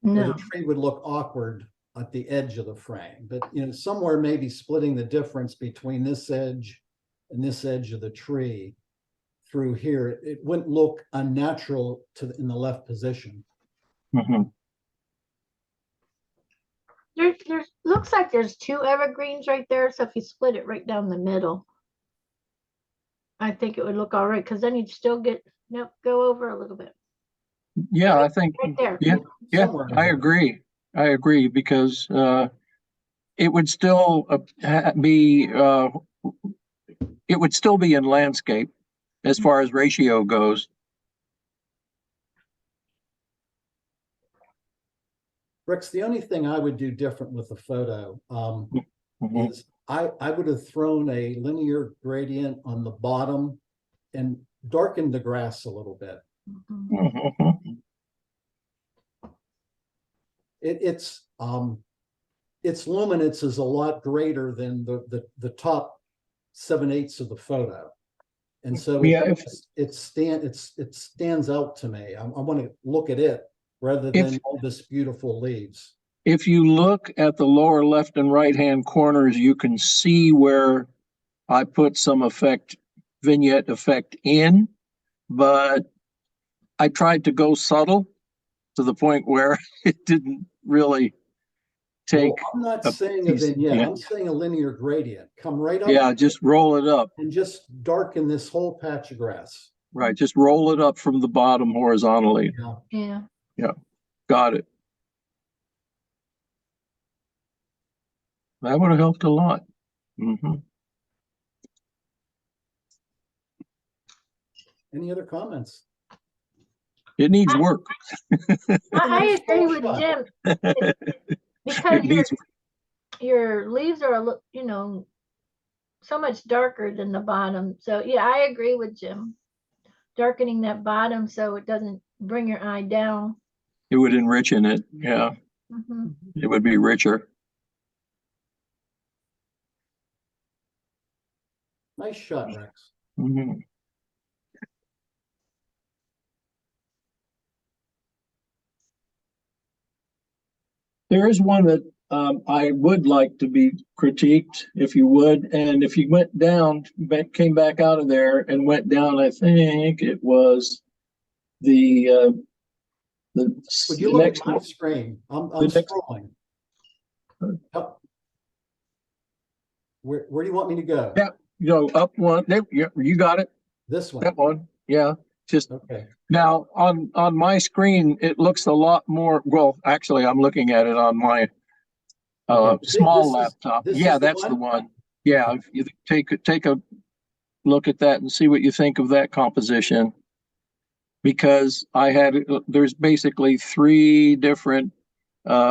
Speaker 5: or
Speaker 2: No.
Speaker 5: the tree would look awkward at the edge of the frame. But somewhere maybe splitting the difference between this edge and this edge of the tree through here, it wouldn't look unnatural in the left position.
Speaker 6: Mhm.
Speaker 2: There's looks like there's two evergreens right there. So if you split it right down the middle, I think it would look all right, because then you'd still get, nope, go over a little bit.
Speaker 6: Yeah, I think,
Speaker 2: Right there.
Speaker 6: yeah, yeah,
Speaker 5: Somewhere in
Speaker 6: I
Speaker 5: here.
Speaker 6: agree. I agree because it would still be it would still be in landscape as far as ratio goes.
Speaker 5: Rex, the only thing I would do different with the photo
Speaker 6: Mhm.
Speaker 5: is I would have thrown a linear gradient on the bottom and darkened the grass a little bit.
Speaker 2: Mhm.
Speaker 6: Mhm.
Speaker 5: Its luminance is a lot greater than the top 7/8 of the photo. And so
Speaker 6: Yeah,
Speaker 5: it stands out to me. I want to look at it rather
Speaker 6: If-
Speaker 5: than all this beautiful leaves.
Speaker 6: if you look at the lower left and right hand corners, you can see where I put some vignette effect in, but I tried to go subtle to the point where it didn't really take.
Speaker 5: Well, I'm not
Speaker 6: a
Speaker 5: saying a
Speaker 6: piece.
Speaker 5: vignette.
Speaker 6: Yeah.
Speaker 5: I'm saying a linear gradient. Come right up.
Speaker 6: Yeah, just roll it up.
Speaker 5: And just darken this whole patch of grass.
Speaker 6: Right, just roll it up from the bottom horizontally.
Speaker 5: Yeah.
Speaker 2: Yeah.
Speaker 6: Got it. That would have helped a lot. Mhm.
Speaker 5: Any other comments?
Speaker 6: It needs work.
Speaker 2: I agree with
Speaker 5: Shot.
Speaker 2: Jim. Because
Speaker 6: It needs,
Speaker 2: your leaves are, so much darker than the bottom. So yeah, I agree with Jim. Darkening that bottom so it doesn't bring your eye down.
Speaker 6: it would enrich in it. Yeah,
Speaker 2: Mhm.
Speaker 6: it would be richer.
Speaker 5: Nice shot, Rex.
Speaker 6: Mhm. There is one that I would like to be critiqued, if you would. And if you went down, came back out of there and went down, I think it was the
Speaker 5: Would you look
Speaker 6: next
Speaker 5: at my
Speaker 6: one.
Speaker 5: screen? I'm
Speaker 6: The next-
Speaker 5: scrolling. Where do you want me to go?
Speaker 6: Yeah, you know, up one. There, you got it.
Speaker 5: This one.
Speaker 6: That one. Yeah. Just
Speaker 5: Okay.
Speaker 6: now on my screen, it looks a lot more. Well, actually, I'm looking at it on my
Speaker 5: Okay,
Speaker 6: small
Speaker 5: this is-
Speaker 6: laptop.
Speaker 5: this
Speaker 6: Yeah,
Speaker 5: is the
Speaker 6: that's the
Speaker 5: one?
Speaker 6: one. Yeah, if you take a look at that and see what you think of that composition. Because there's basically three different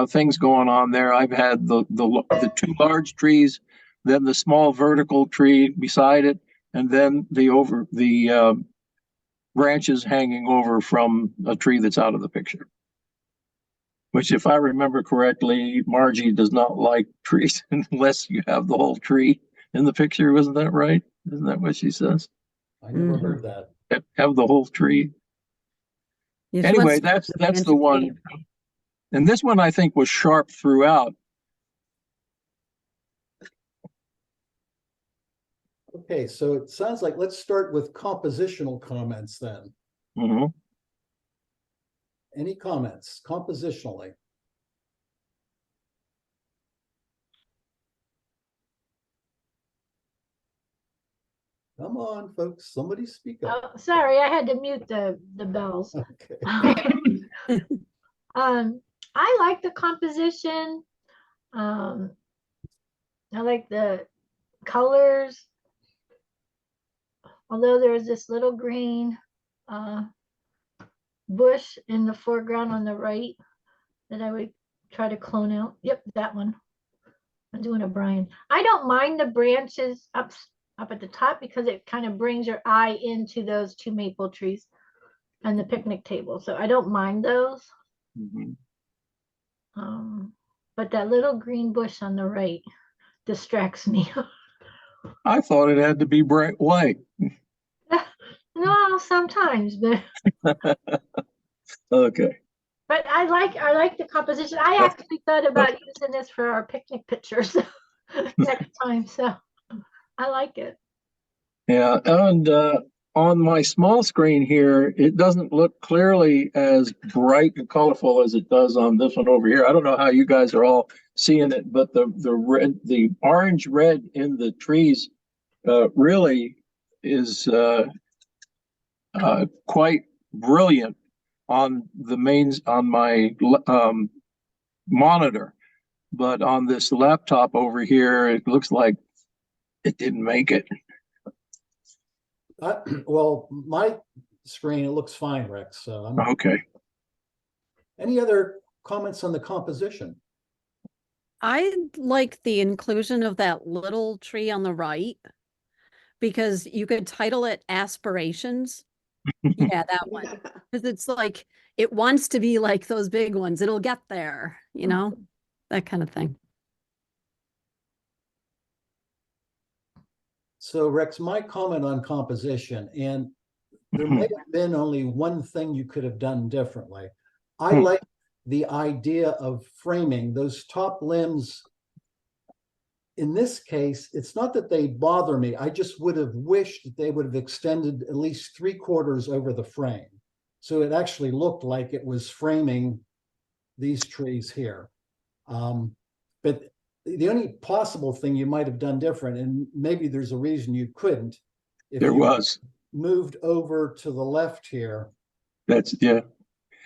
Speaker 6: things going on there. I've had the two large trees, then the small vertical tree beside it, and then the branches hanging over from a tree that's out of the picture. Which, if I remember correctly, Margie does not like trees unless you have the whole tree in the picture. Wasn't that right? Isn't that what she says?
Speaker 5: I never
Speaker 3: Mhm.
Speaker 5: heard that.
Speaker 6: Have the whole tree.
Speaker 10: Yes,
Speaker 6: Anyway,
Speaker 10: once
Speaker 6: that's the one.
Speaker 10: landscape.
Speaker 6: And this one I think was sharp throughout.
Speaker 5: Okay, so it sounds like let's start with compositional comments then.
Speaker 6: Mhm.
Speaker 5: Any comments compositionally? Come on, folks, somebody speak up.
Speaker 2: Oh, sorry, I had to mute the bells.
Speaker 5: Okay.
Speaker 2: I like the composition. I like the colors. Although there's this little green bush in the foreground on the right that I would try to clone out. Yep, that one. I'm doing a Brian. I don't mind the branches up at the top because it kind of brings your eye into those two maple trees and the picnic table. So I don't mind those.
Speaker 6: Mhm.
Speaker 2: But that little green bush on the right distracts me.
Speaker 6: I thought it had to be bright white.
Speaker 2: No, sometimes, but
Speaker 6: Okay.
Speaker 2: I like the composition. I actually thought about using this for our picnic pictures next time. So I like it.
Speaker 6: Yeah, and on my small screen here, it doesn't look clearly as bright and colorful as it does on this one over here. I don't know how you guys are all seeing it, but the orange red in the trees really is quite brilliant on the mains on my monitor. But on this laptop over here, it looks like it didn't make it.
Speaker 5: Well, my screen, it looks fine, Rex. So
Speaker 6: Okay.
Speaker 5: any other comments on the composition?
Speaker 10: I like the inclusion of that little tree on the right because you could title it Aspirations. Yeah, that one. Because it's like, it wants to be like those big ones. It'll get there, you know, that kind of thing.
Speaker 5: So Rex, my comment on composition, and there may have been only one thing you could have done differently. I like the idea of framing those top limbs. In this case, it's not that they bother me. I just would have wished that they would have extended at least 3/4 over the frame. So it actually looked like it was framing these trees here. But the only possible thing you might have done different, and maybe there's a reason you couldn't, if
Speaker 6: There
Speaker 5: you
Speaker 6: was.
Speaker 5: moved over to the left here.
Speaker 6: That's, yeah.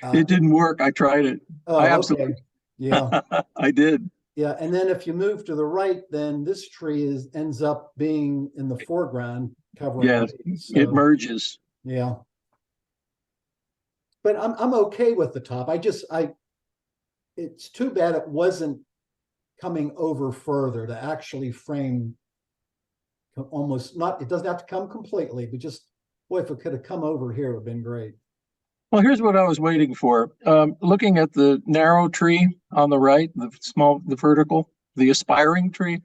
Speaker 6: It didn't work. I tried it. I absolutely.
Speaker 5: Okay. Yeah.
Speaker 6: I did.
Speaker 5: Yeah, and then if you move to the right, then this tree ends up being in the foreground covering.
Speaker 6: Yeah,
Speaker 5: these,
Speaker 6: it
Speaker 5: so,
Speaker 6: merges.
Speaker 5: yeah. But I'm okay with the top. It's too bad it wasn't coming over further to actually frame almost not, it doesn't have to come completely, but just, boy, if it could have come over here, it would have been great.
Speaker 6: Well, here's what I was waiting for. Looking at the narrow tree on the right, the vertical, the aspiring tree,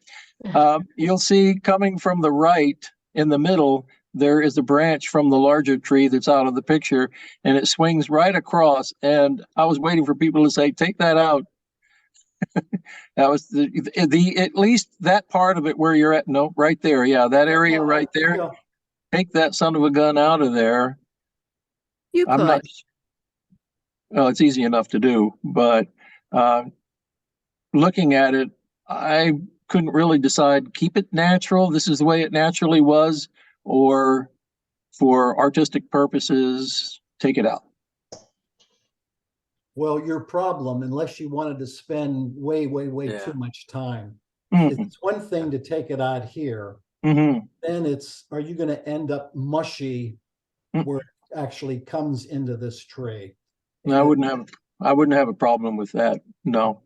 Speaker 6: you'll see coming from the right in the middle, there is a branch from the larger tree that's out of the picture, and it swings right across. And I was waiting for people to say, take that out. That was the at least that part of it where you're at. No, right there. Yeah, that area right there.
Speaker 5: Yeah.
Speaker 6: Take that son of a gun out of there.
Speaker 10: You
Speaker 6: I'm not.
Speaker 10: could.
Speaker 6: Well, it's easy enough to do, but looking at it, I couldn't really decide, keep it natural, this is the way it naturally was, or for artistic purposes, take it out.
Speaker 5: Well, your problem, unless you wanted to spend way
Speaker 4: Yeah.
Speaker 5: too much time,
Speaker 6: Mhm.
Speaker 5: it's one thing to take it out here.
Speaker 6: Mhm.
Speaker 5: Then are you going to end up mushy where it actually comes into this tree?
Speaker 6: I wouldn't have a problem with that. No,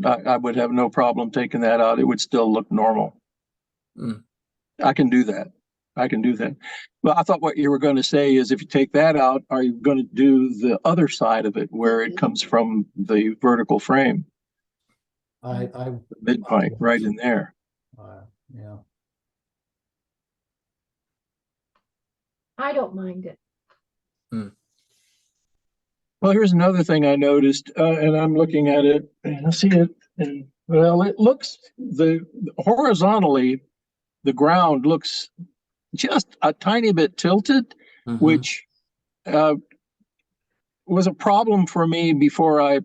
Speaker 6: I would have no problem taking that out. It would still look normal.
Speaker 4: Mm.
Speaker 6: I can do that. Well, I thought what you were going to say is if you take that out, are you going to do the other side of it where it comes from the vertical frame?
Speaker 5: The
Speaker 6: midpoint right in there.
Speaker 5: Yeah.
Speaker 2: I don't mind it.
Speaker 6: Well, here's another thing I noticed, and I'm looking at it, and I see it, and well, it looks horizontally, the ground looks just a tiny bit tilted, which was a problem for me before I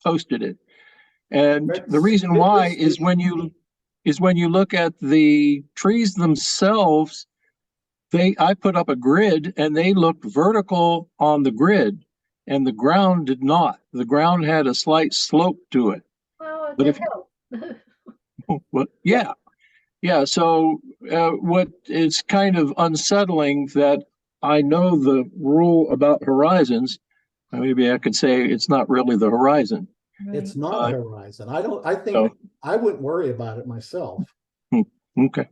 Speaker 6: posted it. And the reason why is when you look at the trees themselves, I put up a grid and they looked vertical on the grid and the ground did not. The ground had a slight slope to it.
Speaker 2: Well,
Speaker 6: But
Speaker 2: it
Speaker 6: if yeah. So what is kind of unsettling that I know the rule about horizons. Maybe I could say it's not really the horizon.
Speaker 5: It's not horizon. I think I wouldn't worry about it myself.
Speaker 6: Okay.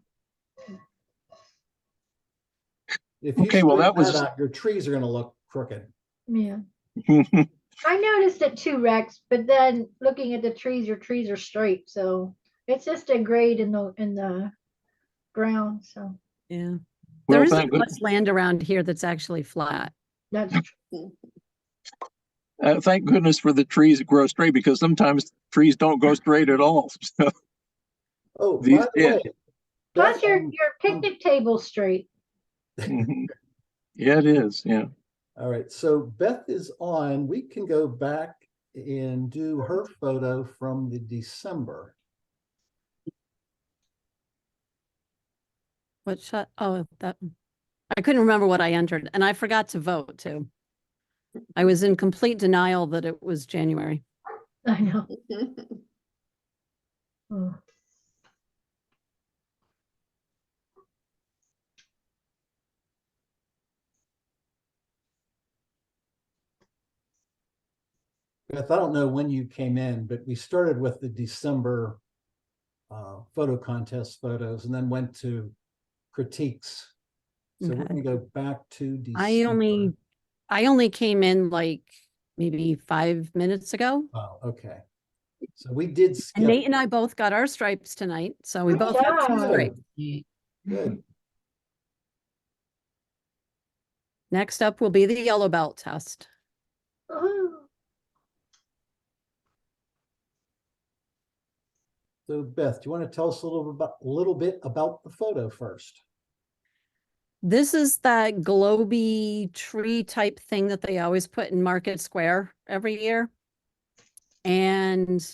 Speaker 5: If you
Speaker 6: okay, well, that was
Speaker 5: out, your trees are going to look crooked.
Speaker 2: Yeah. I noticed it too, Rex, but then looking at the trees, your trees are straight. So it's just a grade in the ground. So
Speaker 10: Yeah.
Speaker 6: Well,
Speaker 10: There isn't much land around here that's actually flat.
Speaker 2: that's true.
Speaker 6: Thank goodness for the trees that grow straight, because sometimes trees don't go straight at all.
Speaker 5: Oh, by the way.
Speaker 2: Plus your picnic table's straight.
Speaker 6: Mhm. Yeah, it is. Yeah.
Speaker 5: All right, so Beth is on. We can go back and do her photo from the December.
Speaker 10: What shot? Oh, that I couldn't remember what I entered, and I forgot to vote too. I was in complete denial that it was January.
Speaker 2: I know. Oh.
Speaker 5: Beth, I don't know when you came in, but we started with the December photo contest photos and then went to critiques. So we're
Speaker 10: Okay.
Speaker 5: gonna go back to
Speaker 10: I
Speaker 5: December.
Speaker 10: only came in like maybe 5 minutes ago.
Speaker 5: Oh, okay. So we did
Speaker 10: And
Speaker 5: skip.
Speaker 10: Nate and I both got our stripes tonight, so we
Speaker 2: Good
Speaker 10: both got two
Speaker 2: job.
Speaker 10: stripes.
Speaker 5: Good.
Speaker 10: Next up will be the yellow belt test.
Speaker 2: Ooh.
Speaker 5: So Beth, do you want to tell us a little bit about the photo first?
Speaker 10: This is that globy tree type thing that they always put in Market Square every year. And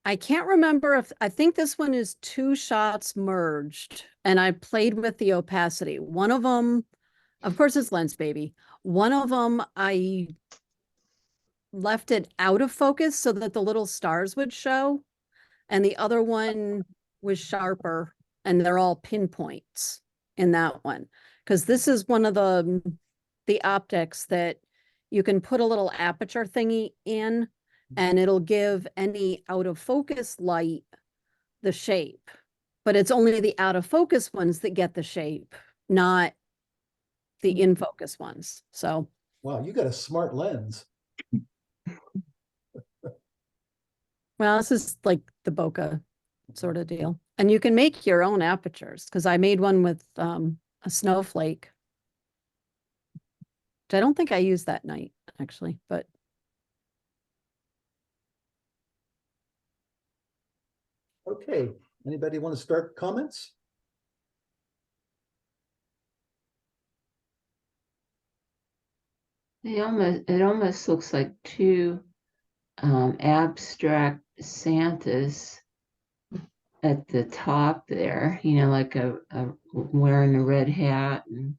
Speaker 10: I can't remember if, I think this one is 2 shots merged, and I played with the opacity. One of them, of course it's lens baby. One of them, I left it out of focus so that the little stars would show. And the other one was sharper, and they're all pinpoints in that one. Because this is one of the optics that you can put a little aperture thingy in, and it'll give any out of focus light the shape. But it's only the out of focus ones that get the shape, not the in focus ones. So,
Speaker 5: Wow, you got a smart lens.
Speaker 10: well, this is like the bokeh sort of deal. And you can make your own apertures, because I made one with a snowflake. Which I don't think I used that night, actually, but
Speaker 5: Okay, anybody want to start comments?
Speaker 3: It almost looks like two abstract Santas at the top there, like a wearing a red hat and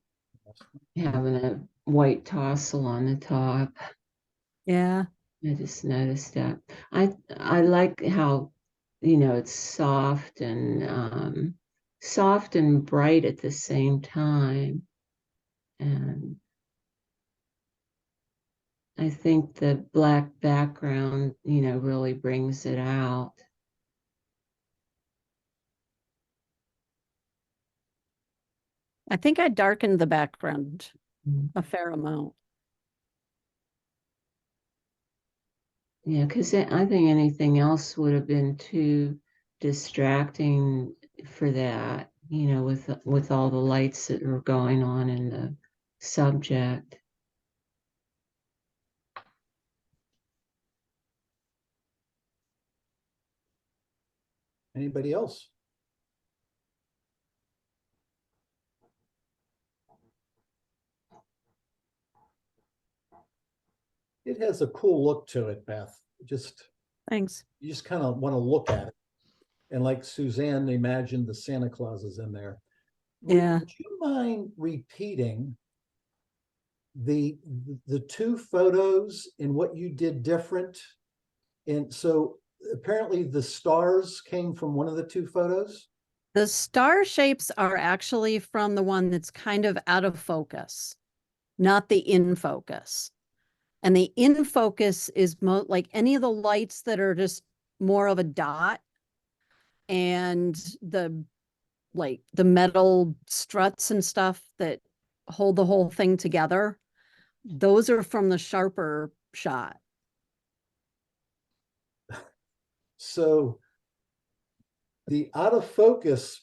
Speaker 3: having a white tassel on the top.
Speaker 10: yeah.
Speaker 3: I just noticed that. I like how, it's soft and bright at the same time. And I think the black background, really brings it out.
Speaker 10: I think I darkened the background
Speaker 3: Mm.
Speaker 10: a fair amount.
Speaker 3: Yeah, because I think anything else would have been too distracting for that, with all the lights that were going on in the subject.
Speaker 5: Anybody else? It has a cool look to it, Beth.
Speaker 10: Thanks.
Speaker 5: You just kind of want to look at it. And like Suzanne imagined the Santa Clauses in there.
Speaker 10: Yeah.
Speaker 5: Would you mind repeating the two photos and what you did different? And so apparently the stars came from one of the two photos.
Speaker 10: The star shapes are actually from the one that's kind of out of focus, not the in focus. And the in focus is like any of the lights that are just more of a dot, and the metal struts and stuff that hold the whole thing together. Those are from the sharper shot.
Speaker 5: So the out of focus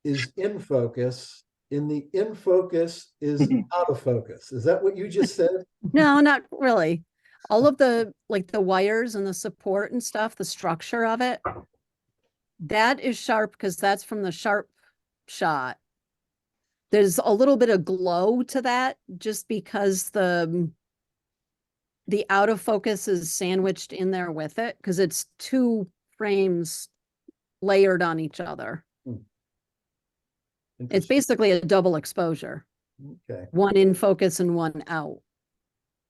Speaker 5: is in focus, and the in focus is out of focus. Is that what you just said?
Speaker 10: No, not really. All of the wires and the support and stuff, the structure of it, that is sharp because that's from the sharp shot. there's a little bit of glow to that just because the out of focus is sandwiched in there with it because it's two frames layered on each other. It's
Speaker 5: Interesting.
Speaker 10: basically a double exposure,
Speaker 5: Okay.
Speaker 10: one in focus and one out.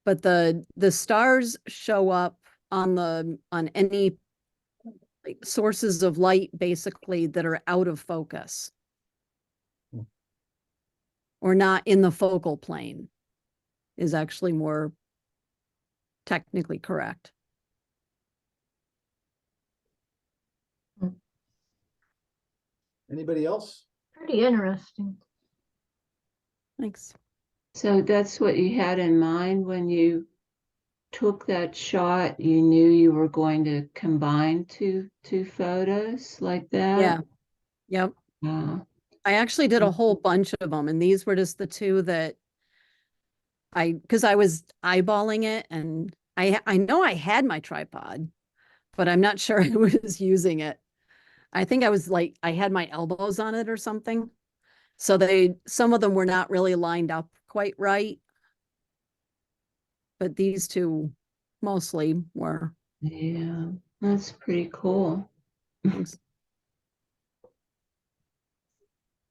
Speaker 10: But the stars show up on any like sources of light basically that are out of focus or not in the focal plane is actually more technically correct.
Speaker 5: Anybody else?
Speaker 2: Pretty interesting.
Speaker 10: Thanks.
Speaker 3: So that's what you had in mind when you took that shot? You knew you were going to combine two photos like that?
Speaker 10: Yeah. Yep. I actually did a whole bunch of them, and these were just the two that because I was eyeballing it, and I know I had my tripod, but I'm not sure I was using it. I think I was like, I had my elbows on it or something. So some of them were not really lined up quite right. But these two mostly were.
Speaker 3: Yeah, that's pretty cool.
Speaker 10: Thanks.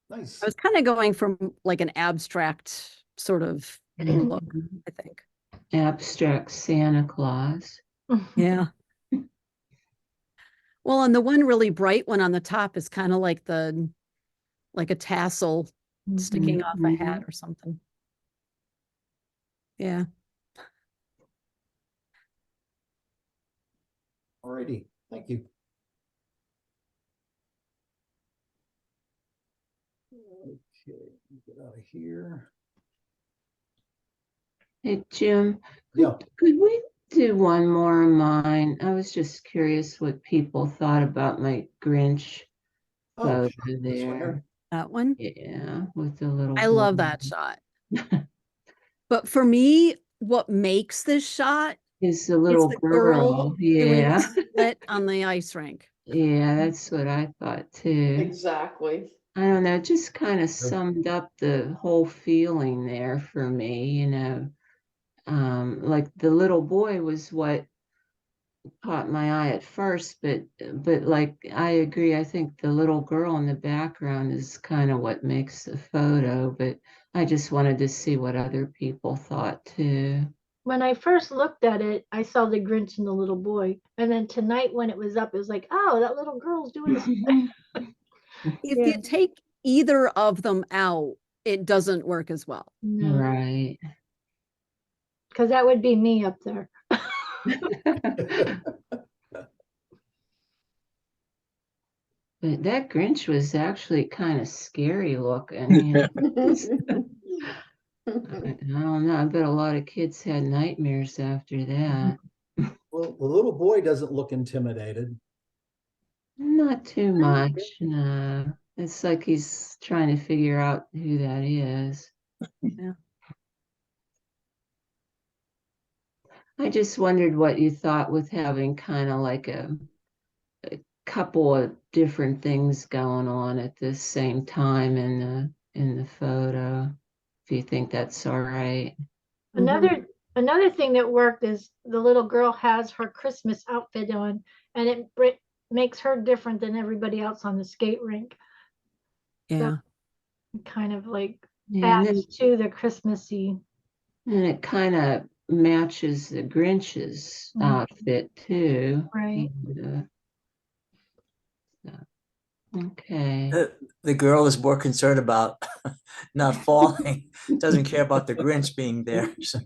Speaker 5: Nice.
Speaker 10: I was kind of going from like an abstract sort of look, I think.
Speaker 3: Abstract Santa Claus.
Speaker 10: Yeah. Well, and the one really bright one on the top is kind of like a tassel sticking off a hat or something. Yeah.
Speaker 5: Alrighty, thank you. Okay, get out of here.
Speaker 3: Hey, Jim,
Speaker 5: Yeah.
Speaker 3: could we do one more of mine? I was just curious what people thought about my Grinch
Speaker 5: Oh,
Speaker 3: photo
Speaker 5: sure. This one
Speaker 3: there.
Speaker 5: here.
Speaker 10: That one.
Speaker 3: Yeah, with the little
Speaker 10: I love
Speaker 3: boy.
Speaker 10: that shot. But for me, what makes this shot
Speaker 3: Is the
Speaker 10: is
Speaker 3: little
Speaker 10: the
Speaker 3: girl.
Speaker 10: doing the
Speaker 3: Yeah.
Speaker 10: split on the ice rink.
Speaker 3: Yeah, that's what I thought too.
Speaker 9: Exactly.
Speaker 3: I don't know, it just kind of summed up the whole feeling there for me, you know. Like the little boy was what caught my eye at first, but like I agree, I think the little girl in the background is kind of what makes the photo, but I just wanted to see what other people thought too.
Speaker 2: When I first looked at it, I saw the Grinch and the little boy. And then tonight when it was up, it was like, oh, that little girl's doing this.
Speaker 10: If
Speaker 2: Yeah.
Speaker 10: you take either of them out, it doesn't work as well.
Speaker 2: No,
Speaker 3: Right.
Speaker 2: because that would be me up there.
Speaker 3: But that Grinch was actually kind of scary looking. You know? I don't know. I bet a lot of kids had nightmares after that.
Speaker 5: Well, the little boy doesn't look intimidated.
Speaker 3: Not too much, no. It's like he's trying to figure out who that is.
Speaker 10: Yeah.
Speaker 3: I just wondered what you thought with having kind of like a couple of different things going on at the same time in the photo. If you think that's all right.
Speaker 2: Another thing that worked is the little girl has her Christmas outfit on, and it makes her different than everybody else on the skate rink.
Speaker 10: Yeah.
Speaker 2: Kind of like
Speaker 3: Yeah, and
Speaker 2: adds to the Christmassy.
Speaker 3: it kind of matches the Grinch's outfit too.
Speaker 2: Right.
Speaker 3: Okay.
Speaker 4: The girl is more concerned about not falling, doesn't care about the Grinch being there. So,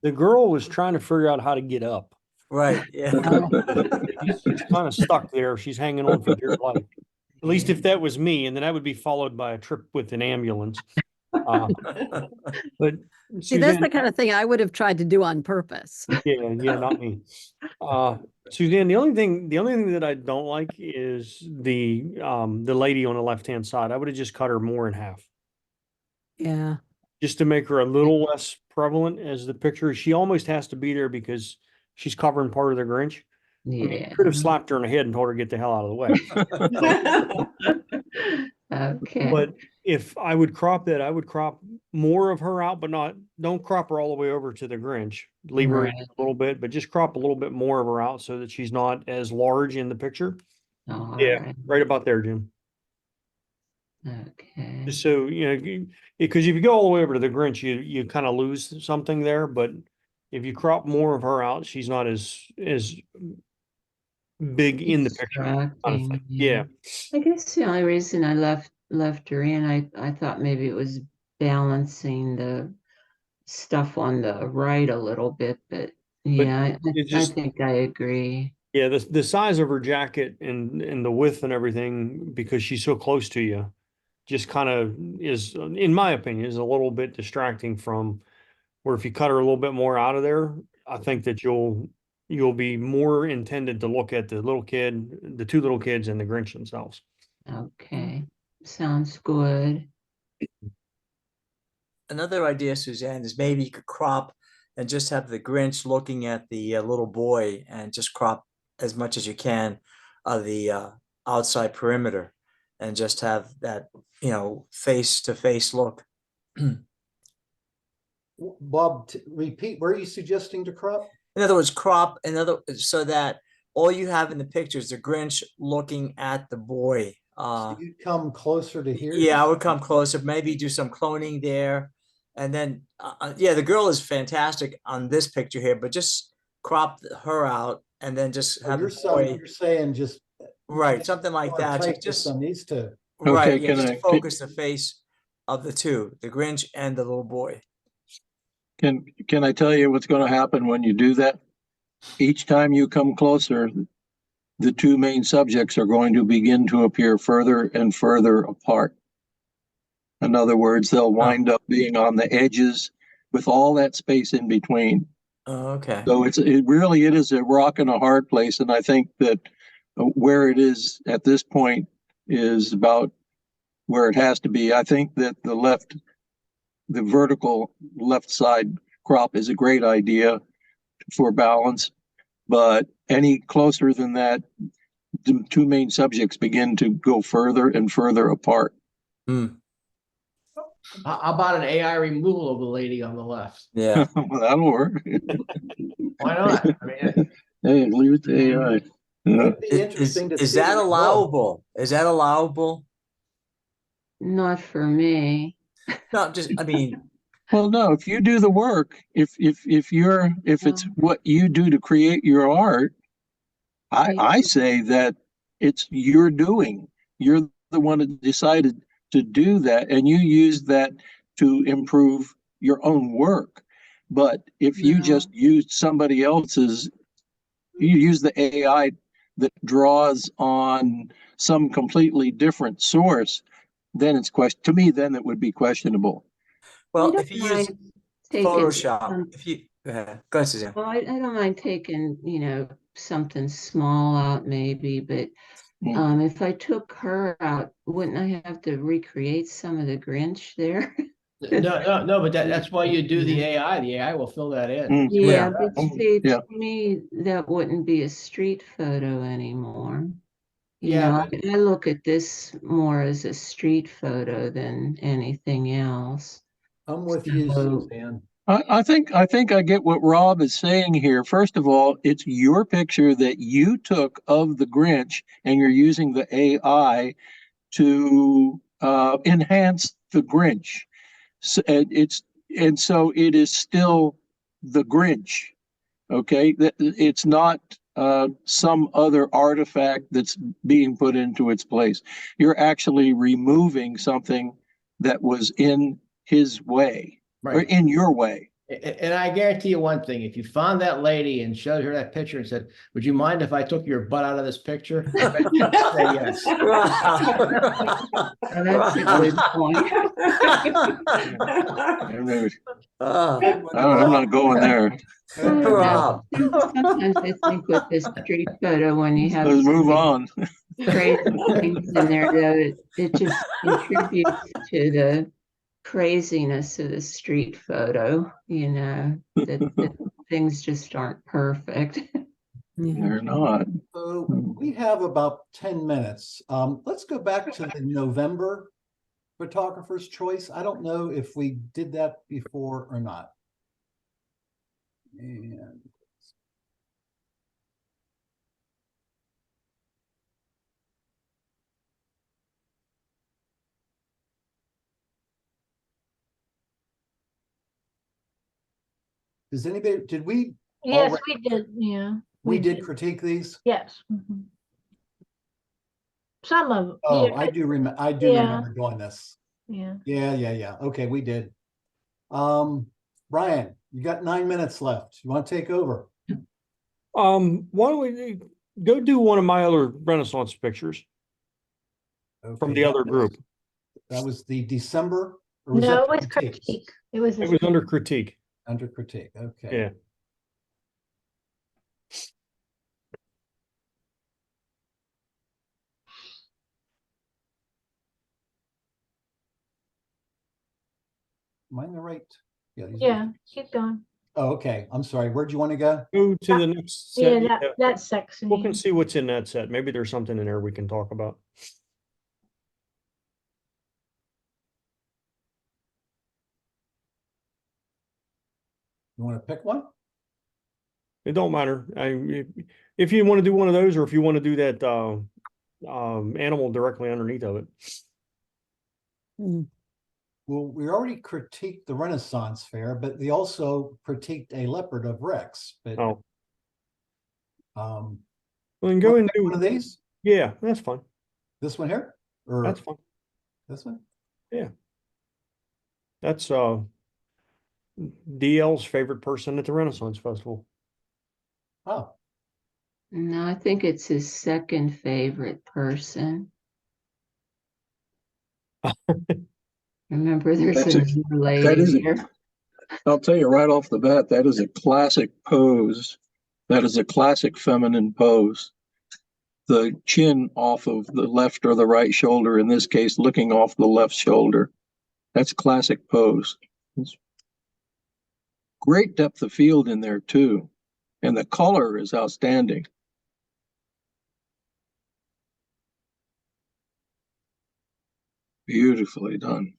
Speaker 1: The girl was trying to figure out how to get up.
Speaker 4: right, yeah.
Speaker 1: She's kind of stuck there. She's hanging on for dear life. At least if that was me, and then that would be followed by a trip with an ambulance. But
Speaker 10: See, that's
Speaker 1: Suzanne,
Speaker 10: the kind of thing I would have tried to do on purpose.
Speaker 1: yeah, not me. Suzanne, the only thing that I don't like is the lady on the left-hand side. I would have just cut her more in half.
Speaker 10: Yeah.
Speaker 1: Just to make her a little less prevalent as the picture. She almost has to be there because she's covering part of the Grinch. I mean,
Speaker 3: Yeah.
Speaker 1: could have slapped her in the head and told her to get the hell out of the way.
Speaker 3: Okay.
Speaker 1: But if I would crop that, I would crop more of her out, but don't crop her all the way over to the Grinch. Leave her in
Speaker 3: Right.
Speaker 1: a little bit, but just crop a little bit more of her out so that she's not as large in the picture.
Speaker 3: All
Speaker 1: Yeah,
Speaker 3: right.
Speaker 1: right about there, Jim.
Speaker 3: Okay.
Speaker 1: Just so, because if you go all the way over to the Grinch, you kind of lose something there, but if you crop more of her out, she's not as big in the picture. Kind of thing.
Speaker 3: Distracting,
Speaker 1: Yeah.
Speaker 3: I guess the only reason I left her in, I thought maybe it was balancing the stuff on the right a little bit, but yeah,
Speaker 1: it
Speaker 3: I
Speaker 1: just,
Speaker 3: think I agree.
Speaker 1: yeah, the size of her jacket and the width and everything, because she's so close to you, just kind of is, in my opinion, is a little bit distracting from where if you cut her a little bit more out of there, I think that you'll be more intended to look at the two little kids and the Grinch themselves.
Speaker 3: Okay, sounds good.
Speaker 4: Another idea, Suzanne, is maybe you could crop and just have the Grinch looking at the little boy and just crop as much as you can of the outside perimeter and just have that, face to face look.
Speaker 5: Bob, repeat, where are you suggesting to crop?
Speaker 4: In other words, crop so that all you have in the picture is the Grinch looking at the boy.
Speaker 5: So you'd come closer to here?
Speaker 4: Yeah, I would come closer, maybe do some cloning there. And then, yeah, the girl is fantastic on this picture here, but just crop her out and then just have the boy.
Speaker 5: You're saying just.
Speaker 4: Right, something like that.
Speaker 5: Type
Speaker 4: Just
Speaker 5: on these two.
Speaker 4: right,
Speaker 6: Okay,
Speaker 4: yeah, just focus the face of the two, the Grinch and the little boy.
Speaker 6: Can I tell you what's going to happen when you do that? Each time you come closer, the two main subjects are going to begin to appear further and further apart. In other words, they'll wind up being on the edges with all that space in between.
Speaker 4: Oh, okay.
Speaker 6: So it is a rock and a hard place. And I think that where it is at this point is about where it has to be. I think that the vertical left side crop is a great idea for balance, but any closer than that, the two main subjects begin to go further and further apart.
Speaker 7: How about an AI removal of the lady on the left?
Speaker 4: Yeah.
Speaker 6: Well, that'll work.
Speaker 7: Why not? I mean,
Speaker 6: Hey, leave it to AI.
Speaker 5: It'd be interesting to
Speaker 4: Is
Speaker 5: see
Speaker 4: that
Speaker 5: the result.
Speaker 4: allowable? Is that allowable?
Speaker 3: Not for me.
Speaker 4: No, I mean,
Speaker 6: Well, no, if you do the work, if it's what you do to create your art, I say that it's your doing. You're the one that decided to do that, and you use that to improve your own work. But if you just used somebody else's, you use the AI that draws on some completely different source, then it's to me, then it would be questionable.
Speaker 4: well, if you use Photoshop, go ahead, Suzanne.
Speaker 3: Well, I don't mind taking, something small out maybe, but if I took her out, wouldn't I have to recreate some of the Grinch there?
Speaker 7: No, but that's why you do the AI. The AI will fill that in.
Speaker 3: Yeah, but see, to me, that wouldn't be a street photo anymore. I look at this more as a street photo than anything else.
Speaker 5: I'm with you, Suzanne.
Speaker 6: I think I get what Rob is saying here. First of all, it's your picture that you took of the Grinch, and you're using the AI to enhance the Grinch. So so it is still the Grinch. Okay, it's not some other artifact that's being put into its place. You're actually removing something that was in his way.
Speaker 7: Right.
Speaker 6: Or in your way.
Speaker 7: And I guarantee you one thing, if you found that lady and showed her that picture and said, would you mind if I took your butt out of this picture? I bet she'd say yes.
Speaker 3: That's a good point.
Speaker 6: I'm not going there.
Speaker 4: Rob.
Speaker 3: Sometimes I think with this street photo, when you have
Speaker 6: Let's move on.
Speaker 3: crazy things in there, though, it just contributes to the craziness of the street photo, that things just aren't perfect.
Speaker 6: They're not.
Speaker 5: So we have about 10 minutes. Let's go back to the November photographer's choice. I don't know if we did that before or not. And does anybody, did we?
Speaker 2: Yes,
Speaker 5: already-
Speaker 2: we did, yeah.
Speaker 5: We did critique these?
Speaker 2: Yes. Mhm. Some of, them,
Speaker 5: Oh,
Speaker 2: yeah,
Speaker 5: I do remember,
Speaker 2: Yeah.
Speaker 5: remember doing this.
Speaker 2: yeah.
Speaker 5: Yeah. Okay, we did. Brian, you got 9 minutes left. You want to take over?
Speaker 1: Why don't we go do one of my other Renaissance pictures from
Speaker 5: Okay,
Speaker 1: the other group?
Speaker 5: That was the December? Or was
Speaker 2: No,
Speaker 5: that
Speaker 2: it was
Speaker 5: the critiques?
Speaker 2: critique. It was,
Speaker 1: It was under critique.
Speaker 5: Under critique, okay.
Speaker 1: Yeah.
Speaker 5: Am I in the right? Yeah. these are-
Speaker 2: yeah, keep going.
Speaker 5: Oh, okay. I'm sorry. Where'd you want to go?
Speaker 1: Go to the next set.
Speaker 2: Yeah, that section.
Speaker 1: Look and see what's in that set. Maybe there's something in there we can talk about.
Speaker 5: You want to pick one?
Speaker 1: It don't matter. If you want to do one of those, or if you want to do that animal directly underneath of it.
Speaker 5: Well, we already critiqued the Renaissance Fair, but they also critiqued a leopard of Rex. But
Speaker 1: Oh,
Speaker 5: well,
Speaker 1: then go and do
Speaker 5: one of these.
Speaker 1: Yeah, that's fine.
Speaker 5: This one here, or
Speaker 1: That's fine.
Speaker 5: this one?
Speaker 1: That's DL's favorite person at the Renaissance Festival.
Speaker 5: Oh,
Speaker 3: No, I think it's his second favorite person. Remember, there's
Speaker 6: That's
Speaker 3: a
Speaker 6: a-
Speaker 3: new
Speaker 6: that
Speaker 3: lady
Speaker 6: is a-
Speaker 3: here.
Speaker 6: I'll tell you right off the bat, that is a classic pose. That is a classic feminine pose. The chin off of the left or the right shoulder, in this case, looking off the left shoulder. That's classic pose. It's great depth of field in there too. And the color is outstanding. Beautifully done.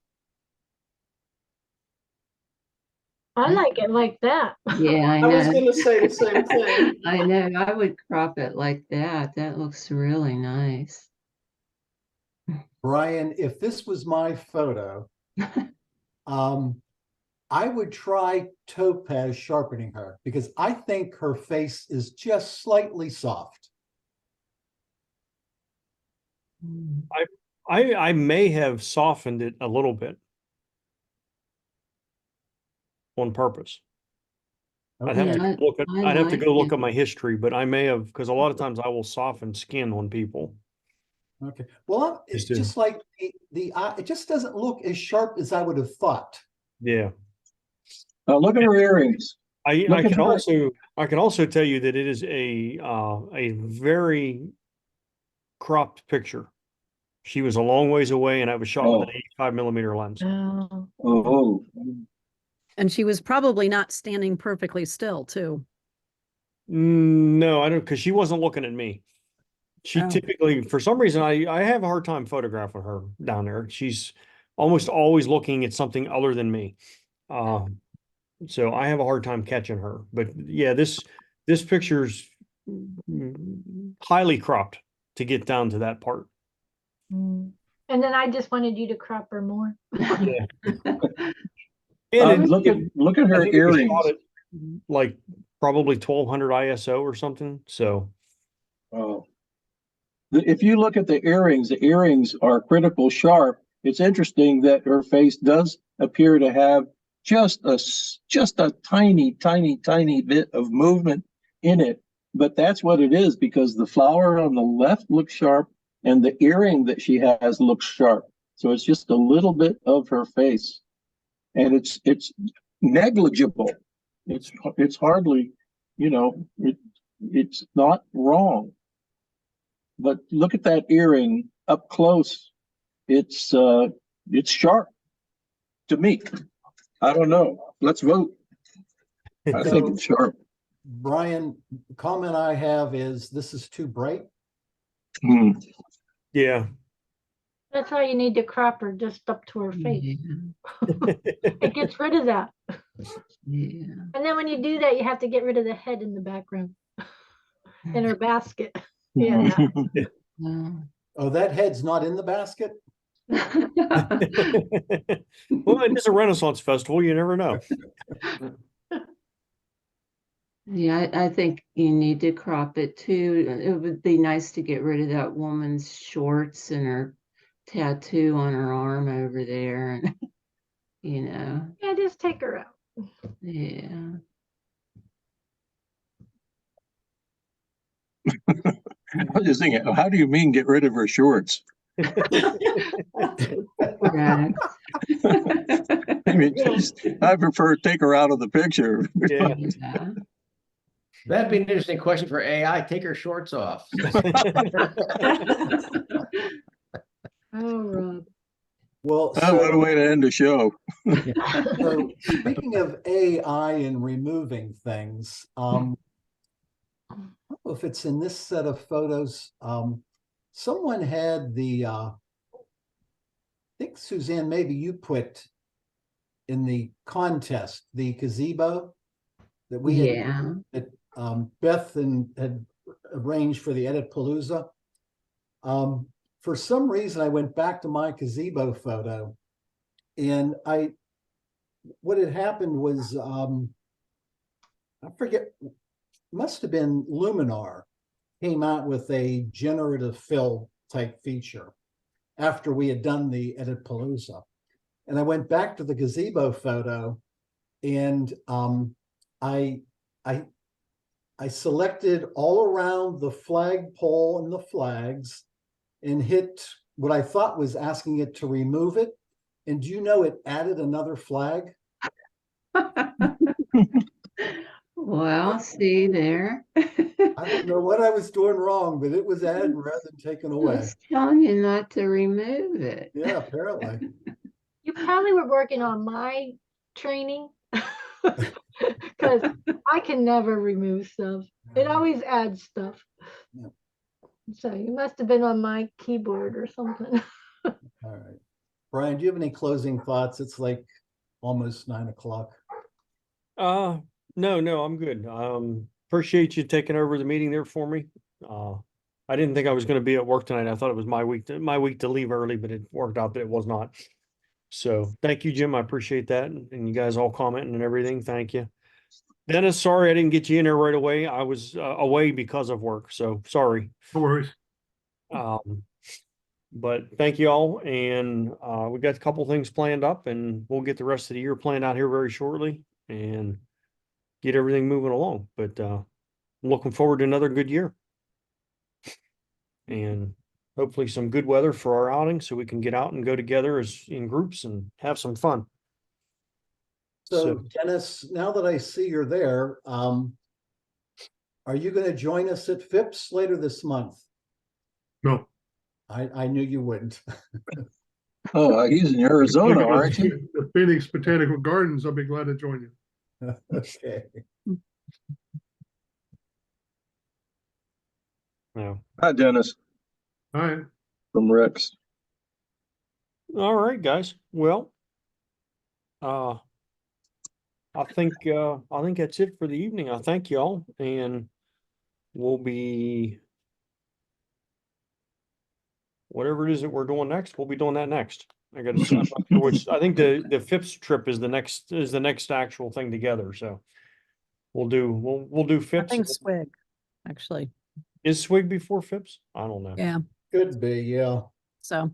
Speaker 2: I like it like that.
Speaker 3: Yeah, I
Speaker 9: I was
Speaker 3: know.
Speaker 9: gonna say the same thing.
Speaker 3: I know. I would crop it like that. That looks really nice.
Speaker 5: Brian, if this was my photo, I would try Topaz sharpening her because I think her face is just slightly soft.
Speaker 1: I may have softened it a little bit on purpose. I'd have
Speaker 5: Okay.
Speaker 1: to look at,
Speaker 3: I
Speaker 1: I'd have to
Speaker 3: like
Speaker 1: go look
Speaker 3: it.
Speaker 1: at my history, but I may have, because a lot of times I will soften skin on people.
Speaker 5: Okay. Well, it's
Speaker 1: Just do.
Speaker 5: just like the eye, it just doesn't look as sharp as I would have thought.
Speaker 1: Yeah.
Speaker 6: Look at her earrings.
Speaker 1: I
Speaker 6: Look at
Speaker 1: I can also tell you that it is a very cropped picture. She was a long ways away and I was shot with an 85mm lens.
Speaker 2: Oh.
Speaker 6: Oh,
Speaker 10: And she was probably not standing perfectly still, too.
Speaker 1: No, I don't, because she wasn't looking at me. She
Speaker 10: Oh.
Speaker 1: typically, for some reason, I have a hard time photographing her down there. She's almost always looking at something other than me. So I have a hard time catching her. But yeah, this picture's highly cropped to get down to that part.
Speaker 2: Mm. And then I just wanted you to crop her more.
Speaker 1: Yeah. And
Speaker 6: look at
Speaker 1: I
Speaker 6: her
Speaker 1: think it was
Speaker 6: earrings.
Speaker 1: shot at, like probably 1200 ISO or something. So
Speaker 6: Oh. If you look at the earrings are critical sharp. It's interesting that her face does appear to have just a tiny bit of movement in it. But that's what it is, because the flower on the left looks sharp and the earring that she has looks sharp. So it's just a little bit of her face. And it's negligible. It's hardly, it's not wrong. But look at that earring up close. It's sharp to me. I don't know. Let's vote. I think it's sharp.
Speaker 5: Brian, the comment I have is this is too bright.
Speaker 6: Hmm.
Speaker 1: yeah.
Speaker 2: That's why you need to crop her just up to her face.
Speaker 3: Yeah,
Speaker 2: It gets rid of that.
Speaker 3: yeah.
Speaker 2: And then when you do that, you have to get rid of the head in the background in her basket. Yeah.
Speaker 3: Wow.
Speaker 5: Oh, that head's not in the basket?
Speaker 1: Well, it is a Renaissance festival. You never know.
Speaker 3: Yeah, I think you need to crop it too. It would be nice to get rid of that woman's shorts and her tattoo on her arm over there, and
Speaker 2: Yeah, just take her out.
Speaker 3: yeah.
Speaker 6: I was just thinking, how do you mean get rid of her shorts?
Speaker 3: Correct.
Speaker 6: I mean, I prefer take her out of the picture.
Speaker 1: Yeah.
Speaker 3: Yeah.
Speaker 7: That'd be an interesting question for AI. Take her shorts off.
Speaker 2: Oh, Rob.
Speaker 5: Well,
Speaker 6: Oh, what a way to end the show.
Speaker 5: so speaking of AI and removing things, I don't know if it's in this set of photos. Someone had I think Suzanne, maybe you put in the contest, the gazebo that we had,
Speaker 3: Yeah.
Speaker 5: that Beth had arranged for the Editpalooza. For some reason, I went back to my gazebo photo, and what had happened was, I forget, must have been Luminar came out with a generative fill type feature after we had done the Editpalooza. And I went back to the gazebo photo, and I selected all around the flagpole and the flags and hit what I thought was asking it to remove it. And do you know it added another flag?
Speaker 3: Well, see there.
Speaker 5: I don't know what I was doing wrong, but it was added rather than taken
Speaker 3: I
Speaker 5: away.
Speaker 3: was telling you not to remove it.
Speaker 5: Yeah, apparently.
Speaker 2: You probably were working on my training because I can never remove stuff. It always adds stuff.
Speaker 5: Yeah.
Speaker 2: So you must have been on my keyboard or something.
Speaker 5: All right. Brian, do you have any closing thoughts? It's like almost 9 o'clock.
Speaker 1: No, I'm good. Appreciate you taking over the meeting there for me. I didn't think I was going to be at work tonight. I thought it was my week to leave early, but it worked out that it was not. So thank you, Jim. I appreciate that. And you guys all commenting and everything. Thank you. Dennis, sorry I didn't get you in there right away. I was away because of work. So sorry.
Speaker 11: No worries.
Speaker 1: But thank you all. And we got a couple things planned up, and we'll get the rest of the year planned out here very shortly and get everything moving along. But I'm looking forward to another good year. And hopefully some good weather for our outing so we can get out and go together as in groups and have some fun.
Speaker 5: So Dennis, now that I see you're there, are you going to join us at FIPS later this month?
Speaker 11: No.
Speaker 5: I knew you wouldn't.
Speaker 6: Oh, he's in Arizona, aren't you?
Speaker 11: The Phoenix Botanical Gardens, I'll be glad to join you.
Speaker 5: Okay.
Speaker 1: Yeah.
Speaker 6: Hi, Dennis
Speaker 11: All right.
Speaker 6: from Rex.
Speaker 1: All right, guys. Well, I think that's it for the evening. I thank y'all, and we'll be whatever it is that we're doing next. We'll be doing that next. I got to. Which I think the FIPS trip is the next actual thing together. So we'll do
Speaker 10: I
Speaker 1: FIPS.
Speaker 10: think Swig, actually.
Speaker 1: Is Swig before FIPS? I don't know.
Speaker 10: Yeah.
Speaker 5: Could be, yeah.
Speaker 10: So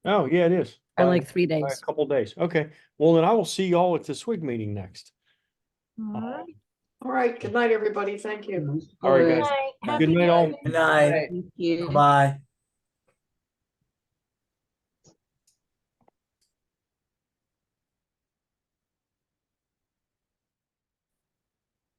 Speaker 1: Oh yeah, it is.
Speaker 10: I
Speaker 1: By-
Speaker 10: like 3
Speaker 1: by
Speaker 10: days.
Speaker 1: a couple days. Okay. Well, then I will see y'all at the SWIG meeting next.
Speaker 2: All right.
Speaker 9: All right, good night, everybody. Thank you.
Speaker 1: All right,
Speaker 2: Good
Speaker 1: guys.
Speaker 2: night.
Speaker 1: Good
Speaker 2: Happy
Speaker 1: night, all.
Speaker 2: New Year.
Speaker 4: Good night.
Speaker 3: Thank you.
Speaker 4: Bye.